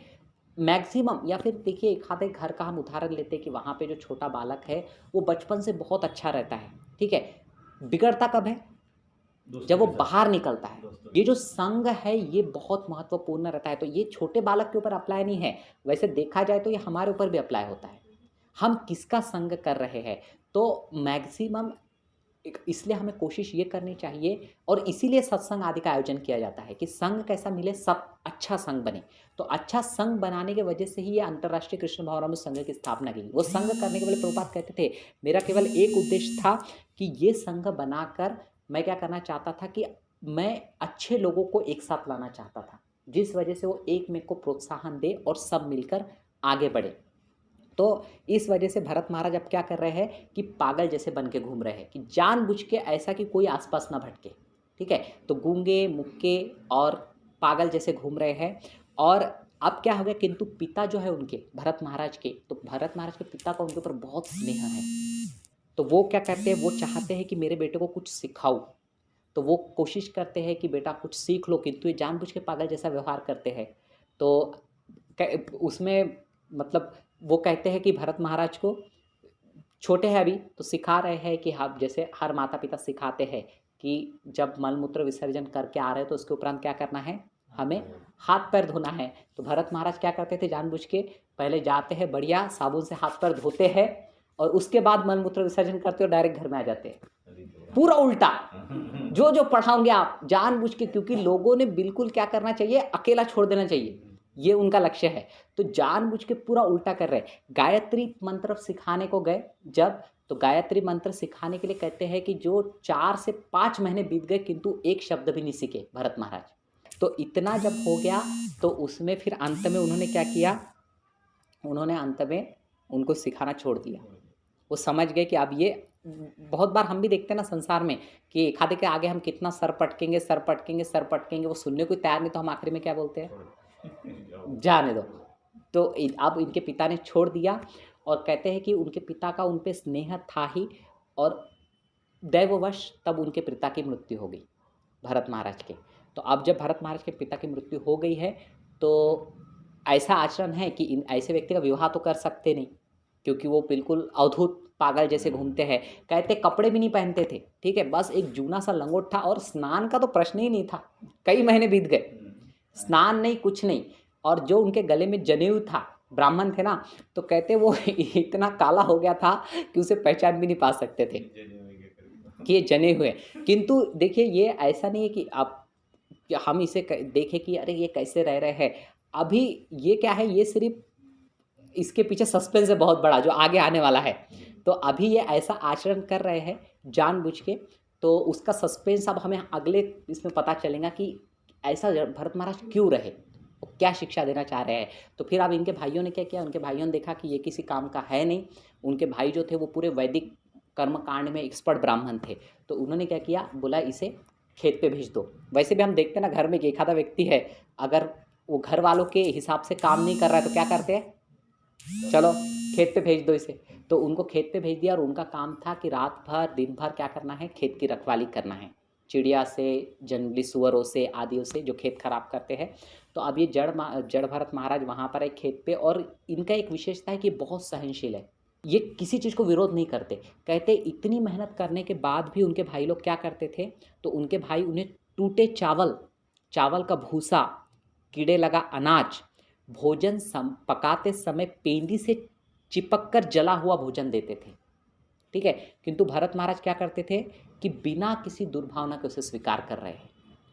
मैक्सिमम, या फिर देखिए एक आधे घर का हम उदाहरण लेते हैं कि वहाँ पे जो छोटा बालक है वो बचपन से बहुत अच्छा रहता है, ठीक है, बिगड़ता कब है, जब वो बाहर निकलता है। ये जो संग है ये बहुत महत्वपूर्ण रहता है। तो ये छोटे बालक के ऊपर अप्लाई नहीं है, वैसे देखा जाए तो ये हमारे ऊपर भी अप्लाई होता है, हम किसका संग कर रहे हैं। तो मैक्सिमम इसलिए हमें कोशिश ये करनी चाहिए, और इसीलिए सत्संग आदि का आयोजन किया जाता है कि संघ कैसा मिले, सब अच्छा संघ बने। तो अच्छा संघ बनाने की वजह से ही ये अंतर्राष्ट्रीय कृष्ण भावनामृत संघ की स्थापना की। वो संघ करने के पहले प्रभुपाद कहते थे, मेरा केवल एक उद्देश्य था कि ये संघ बनाकर मैं क्या करना चाहता था कि मैं अच्छे लोगों को एक साथ लाना चाहता था, जिस वजह से वो एक में को प्रोत्साहन दे और सब मिलकर आगे बढ़े। तो इस वजह से भरत महाराज अब क्या कर रहे हैं कि पागल जैसे बन के घूम रहे हैं, कि जानबूझ के ऐसा कि कोई आसपास ना भटके। ठीक है, तो गूंगे मुक्के और पागल जैसे घूम रहे हैं। और अब क्या हो गया, किंतु पिता जो है उनके भरत महाराज के, तो भरत महाराज के पिता का उनके ऊपर बहुत स्नेह है। तो वो क्या करते हैं, वो चाहते हैं कि मेरे बेटे को कुछ सिखाओ। तो वो कोशिश करते हैं कि बेटा कुछ सीख लो, किंतु ये जानबूझ के पागल जैसा व्यवहार करते हैं। तो उसमें मतलब वो कहते हैं कि भरत महाराज को, छोटे हैं अभी तो सिखा रहे हैं कि हाँ, जैसे हर माता पिता सिखाते हैं कि जब मलमूत्र विसर्जन करके आ रहे हो तो उसके उपरांत क्या करना है, हमें हाथ पैर धोना है। तो भरत महाराज क्या करते थे, जानबूझ के पहले जाते हैं बढ़िया साबुन से हाथ पैर धोते हैं और उसके बाद मलमूत्र विसर्जन करते हो डायरेक्ट घर में आ जाते हैं। पूरा उल्टा जो जो पढ़ाओगे आप जानबूझ के, क्योंकि लोगों ने बिल्कुल क्या करना चाहिए, अकेला छोड़ देना चाहिए, ये उनका लक्ष्य है। तो जानबूझ के पूरा उल्टा कर रहे हैं। गायत्री मंत्र सिखाने को गए जब, तो गायत्री मंत्र सिखाने के लिए कहते हैं कि जो 4 से 5 महीने बीत गए किंतु एक शब्द भी नहीं सीखे भरत महाराज। तो इतना जब हो गया तो उसमें फिर अंत में उन्होंने क्या किया, उन्होंने अंत में उनको सिखाना छोड़ दिया। वो समझ गए कि अब ये, बहुत बार हम भी देखते हैं ना संसार में कि एक आधे के आगे हम कितना सर पटकेंगे सर पटकेंगे सर पटकेंगे, वो सुनने को तैयार नहीं, तो हम आखिरी में क्या बोलते हैं, जाने दो। तो अब इनके पिता ने छोड़ दिया और कहते हैं कि उनके पिता का उन पे स्नेह था ही, और दैववश तब उनके पिता की मृत्यु हो गई भरत महाराज के। तो अब जब भरत महाराज के पिता की मृत्यु हो गई है तो ऐसा आचरण है कि इन ऐसे व्यक्ति का विवाह तो कर सकते नहीं, क्योंकि वो बिल्कुल अवधूत पागल जैसे घूमते हैं। कहते कपड़े भी नहीं पहनते थे, ठीक है, बस एक जूना सा लंगोट था और स्नान का तो प्रश्न ही नहीं था। कई महीने बीत गए, स्नान नहीं कुछ नहीं। और जो उनके गले में जनेऊ था, ब्राह्मण थे ना, तो कहते वो इतना काला हो गया था कि उसे पहचान भी नहीं पा सकते थे कि ये जने हुए। किंतु देखिए ये ऐसा नहीं है कि आप, हम इसे देखें कि अरे ये कैसे रह रहे हैं। अभी ये क्या है, ये सिर्फ इसके पीछे सस्पेंस है बहुत बड़ा जो आगे आने वाला है। तो अभी ये ऐसा आचरण कर रहे हैं जानबूझ के, तो उसका सस्पेंस अब हमें अगले इसमें पता चलेगा कि ऐसा भरत महाराज क्यों रहे, क्या शिक्षा देना चाह रहे हैं। तो फिर अब इनके भाइयों ने क्या किया, उनके भाइयों ने देखा कि ये किसी काम का है नहीं। उनके भाई जो थे वो पूरे वैदिक कर्मकांड में एक्सपर्ट ब्राह्मण थे। तो उन्होंने क्या किया, बोला इसे खेत पे भेज दो। वैसे भी हम देखते हैं ना घर में एक आधा व्यक्ति है, अगर वो घर वालों के हिसाब से काम नहीं कर रहा है तो क्या करते हैं, चलो खेत पे भेज दो इसे। तो उनको खेत पे भेज दिया और उनका काम था कि रात भर दिन भर क्या करना है, खेत की रखवाली करना है, चिड़िया से, जंगली सुअरों से, आदियों से जो खेत खराब करते हैं। तो अब ये जड़ भरत महाराज वहाँ पर है खेत पे, और इनका एक विशेषता है कि बहुत सहनशील है, ये किसी चीज़ को विरोध नहीं करते। कहते इतनी मेहनत करने के बाद भी उनके भाई लोग क्या करते थे, तो उनके भाई उन्हें टूटे चावल का भूसा, कीड़े लगा अनाज, भोजन पकाते समय पेंदी से चिपक कर जला हुआ भोजन देते थे। ठीक है, किंतु भरत महाराज क्या करते थे कि बिना किसी दुर्भावना के उसे स्वीकार कर रहे हैं।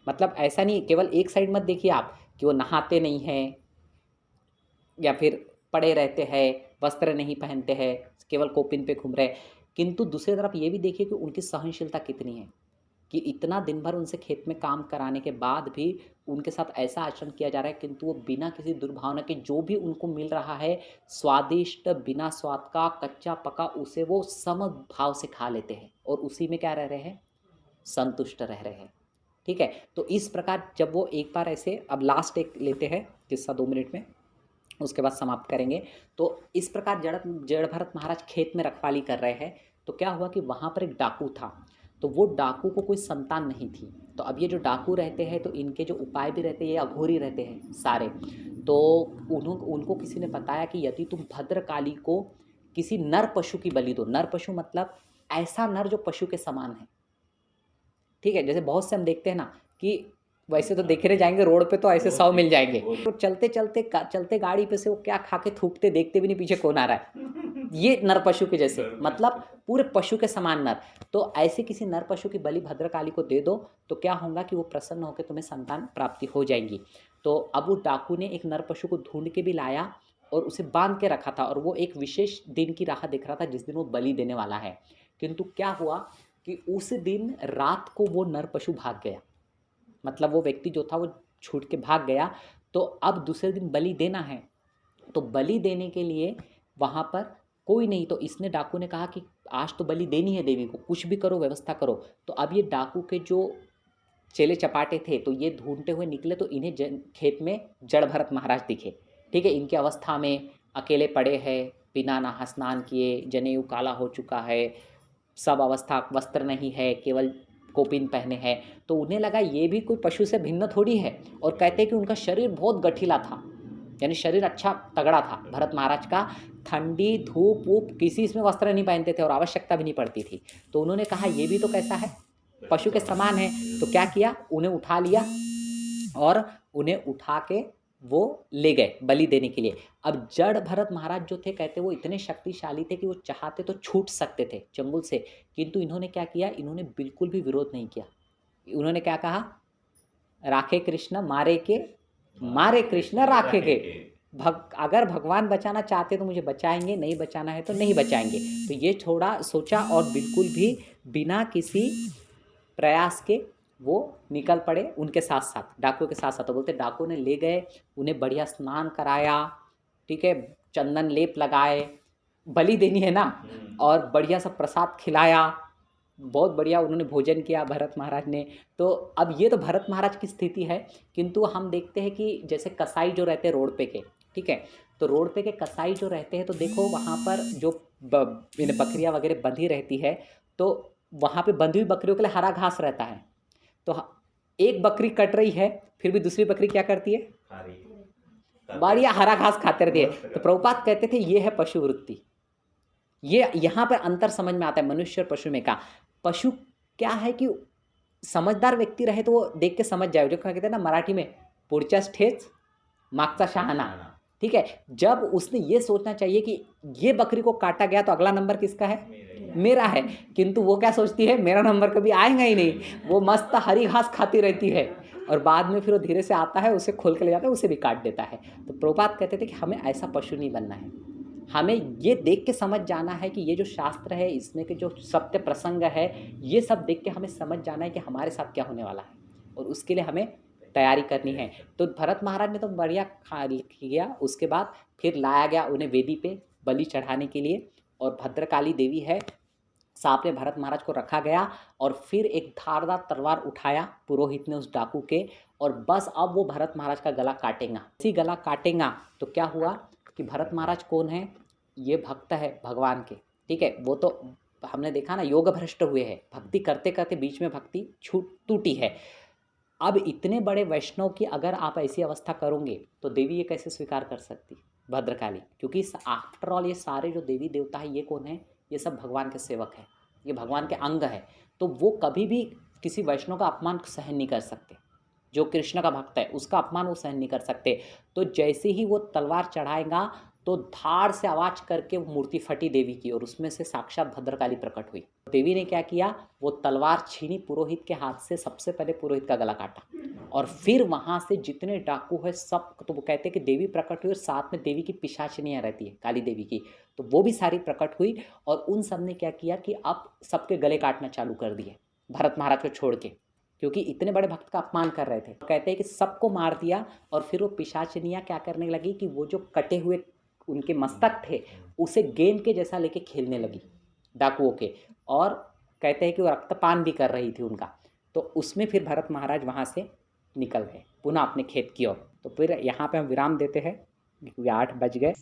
मतलब ऐसा नहीं, केवल एक साइड मत देखिए आप कि वो नहाते नहीं हैं या फिर पड़े रहते हैं, वस्त्र नहीं पहनते हैं, केवल कोपिन पे घूम रहे हैं। किंतु दूसरी तरफ ये भी देखिए कि उनकी सहनशीलता कितनी है, कि इतना दिन भर उनसे खेत में काम कराने के बाद भी उनके साथ ऐसा आचरण किया जा रहा है, किंतु वो बिना किसी दुर्भावना के जो भी उनको मिल रहा है स्वादिष्ट, बिना स्वाद का, कच्चा पका, उसे वो समभाव से खा लेते हैं और उसी में क्या रह रहे हैं, संतुष्ट रह रहे हैं। ठीक है, तो इस प्रकार जब वो एक बार ऐसे, अब लास्ट एक लेते हैं किस्सा 2 मिनट में, उसके बाद समाप्त करेंगे। तो इस प्रकार जड़ भरत महाराज खेत में रखवाली कर रहे हैं। तो क्या हुआ कि वहाँ पर एक डाकू था, तो वो डाकू को कोई संतान नहीं थी। तो अब ये जो डाकू रहते हैं तो इनके जो उपाय भी रहते हैं, ये अघोरी रहते हैं सारे। तो उनको किसी ने बताया कि यदि तुम भद्रकाली को किसी नर पशु की बलि दो, नर पशु मतलब ऐसा नर जो पशु के समान है। ठीक है, जैसे बहुत से हम देखते हैं ना कि वैसे तो देखे रह जाएंगे रोड पे तो ऐसे 100 मिल जाएंगे, तो चलते गाड़ी पे से वो क्या खा के थूकते, देखते भी नहीं पीछे कौन आ रहा है, ये नर पशु के जैसे, नर मतलब पूरे पशु के समान नर। तो ऐसे किसी नर पशु की बलि भद्रकाली को दे दो तो क्या होगा कि वो प्रसन्न होकर तुम्हें संतान प्राप्ति हो जाएगी। तो अब वो डाकू ने एक नर पशु को ढूंढ के भी लाया और उसे बांध के रखा था, और वो एक विशेष दिन की राह देख रहा था जिस दिन वो बलि देने वाला है। किंतु क्या हुआ कि उस दिन रात को वो नर पशु भाग गया, मतलब वो व्यक्ति जो था वो छूट के भाग गया। तो अब दूसरे दिन बलि देना है, तो बलि देने के लिए वहाँ पर कोई नहीं। तो इसने, डाकू ने कहा कि आज तो बलि देनी है देवी को, कुछ भी करो, व्यवस्था करो। तो अब ये डाकू के जो चेले चपाटे थे तो ये ढूंढते हुए निकले, तो इन्हें खेत में जड़ भरत महाराज दिखे। ठीक है, इनकी अवस्था में अकेले पड़े हैं, बिना नहा स्नान किए, जनेऊ काला हो चुका है, सब अवस्था, वस्त्र नहीं है, केवल कोपिन पहने हैं। तो उन्हें लगा ये भी कोई पशु से भिन्न थोड़ी है, और कहते हैं कि उनका शरीर बहुत गठीला था, यानी शरीर अच्छा तगड़ा था भरत महाराज का। ठंडी धूप वूप किसी इसमें वस्त्र नहीं पहनते थे और आवश्यकता भी नहीं पड़ती थी। तो उन्होंने कहा ये भी तो कैसा है, पशु के समान है। तो क्या किया, उन्हें उठा लिया और उन्हें उठा के वो ले गए बलि देने के लिए। अब जड़ भरत महाराज जो थे, कहते वो इतने शक्तिशाली थे कि वो चाहते तो छूट सकते थे चंगुल से, किंतु इन्होंने क्या किया, इन्होंने बिल्कुल भी विरोध नहीं किया। उन्होंने क्या कहा, राखे कृष्ण मारे के, मारे कृष्ण राखे के। अगर भगवान बचाना चाहते तो मुझे बचाएंगे, नहीं बचाना है तो नहीं बचाएंगे। तो ये थोड़ा सोचा और बिल्कुल भी बिना किसी प्रयास के वो निकल पड़े उनके साथ साथ, डाकू के साथ साथ। तो बोलते डाकू ने ले गए, उन्हें बढ़िया स्नान कराया, ठीक है, चंदन लेप लगाए, बलि देनी है ना, और बढ़िया सा प्रसाद खिलाया, बहुत बढ़िया उन्होंने भोजन किया भरत महाराज ने। तो अब ये तो भरत महाराज की स्थिति है, किंतु हम देखते हैं कि जैसे कसाई जो रहते हैं रोड पे के, ठीक है, तो रोड पे के कसाई जो रहते हैं, तो देखो वहाँ पर जो बकरियाँ वगैरह बंधी रहती है, तो वहाँ पे बंधी हुई बकरियों के लिए हरा घास रहता है। तो एक बकरी कट रही है, फिर भी दूसरी बकरी क्या करती है, बढ़िया हरा घास खाते रहती है। तो प्रभुपाद कहते थे ये है पशु वृत्ति। ये यहाँ पर अंतर समझ में आता है मनुष्य और पशु में का। पशु क्या है कि समझदार व्यक्ति रहे तो वो देख के समझ जाए, जो कहते हैं ना मराठी में, पुढच्याच ठेच मागचा शहाणा। ठीक है, जब उसने ये सोचना चाहिए कि ये बकरी को काटा गया तो अगला नंबर किसका है, मेरा है, किंतु वो क्या सोचती है, मेरा नंबर कभी आएगा ही नहीं। वो मस्त हरी घास खाती रहती है और बाद में फिर वो धीरे से आता है, उसे खोल के ले जाता है, उसे भी काट देता है। तो प्रभुपाद कहते थे कि हमें ऐसा पशु नहीं बनना है, हमें ये देख के समझ जाना है कि ये जो शास्त्र है, इसमें के जो सत्य प्रसंग है, ये सब देख के हमें समझ जाना है कि हमारे साथ क्या होने वाला है, और उसके लिए हमें तैयारी करनी है। तो भरत महाराज ने तो बढ़िया किया। उसके बाद फिर लाया गया उन्हें वेदी पे बलि चढ़ाने के लिए, और भद्रकाली देवी है, सामने भरत महाराज को रखा गया, और फिर एक धारदार तलवार उठाया पुरोहित ने उस डाकू के, और बस अब वो भरत महाराज का गला काटेगा। इसी गला काटेगा तो क्या हुआ कि भरत महाराज कौन है, ये भक्त है भगवान के, ठीक है। वो तो हमने देखा ना, योग भ्रष्ट हुए हैं, भक्ति करते करते बीच में भक्ति टूटी है। अब इतने बड़े वैष्णव की अगर आप ऐसी अवस्था करोगे तो देवी ये कैसे स्वीकार कर सकती, भद्रकाली, क्योंकि आफ्टर ऑल ये सारे जो देवी देवता है ये कौन है, ये सब भगवान के सेवक हैं, ये भगवान के अंग है। तो वो कभी भी किसी वैष्णव का अपमान सहन नहीं कर सकते, जो कृष्ण का भक्त है उसका अपमान वो सहन नहीं कर सकते। तो जैसे ही वो तलवार चढ़ाएगा तो धार से आवाज करके वो मूर्ति फटी देवी की, और उसमें से साक्षात भद्रकाली प्रकट हुई। देवी ने क्या किया, वो तलवार छीनी पुरोहित के हाथ से, सबसे पहले पुरोहित का गला काटा, और फिर वहाँ से जितने डाकू है सब, तो वो कहते हैं कि देवी प्रकट हुई और साथ में देवी की पिशाचिनियाँ रहती है काली देवी की, तो वो भी सारी प्रकट हुई, और उन सब ने क्या किया कि अब सबके गले काटना चालू कर दिए भरत महाराज को छोड़ के, क्योंकि इतने बड़े भक्त का अपमान कर रहे थे। कहते हैं कि सबको मार दिया, और फिर वो पिशाचिनियाँ क्या करने लगी कि वो जो कटे हुए उनके मस्तक थे उसे गेंद के जैसा लेके खेलने लगी डाकुओं के, और कहते हैं कि वो रक्तपान भी कर रही थी उनका। तो उसमें फिर भरत महाराज वहाँ से निकल गए पुनः अपने खेत की ओर। तो फिर यहाँ पे हम विराम देते हैं क्योंकि 8 बज गए।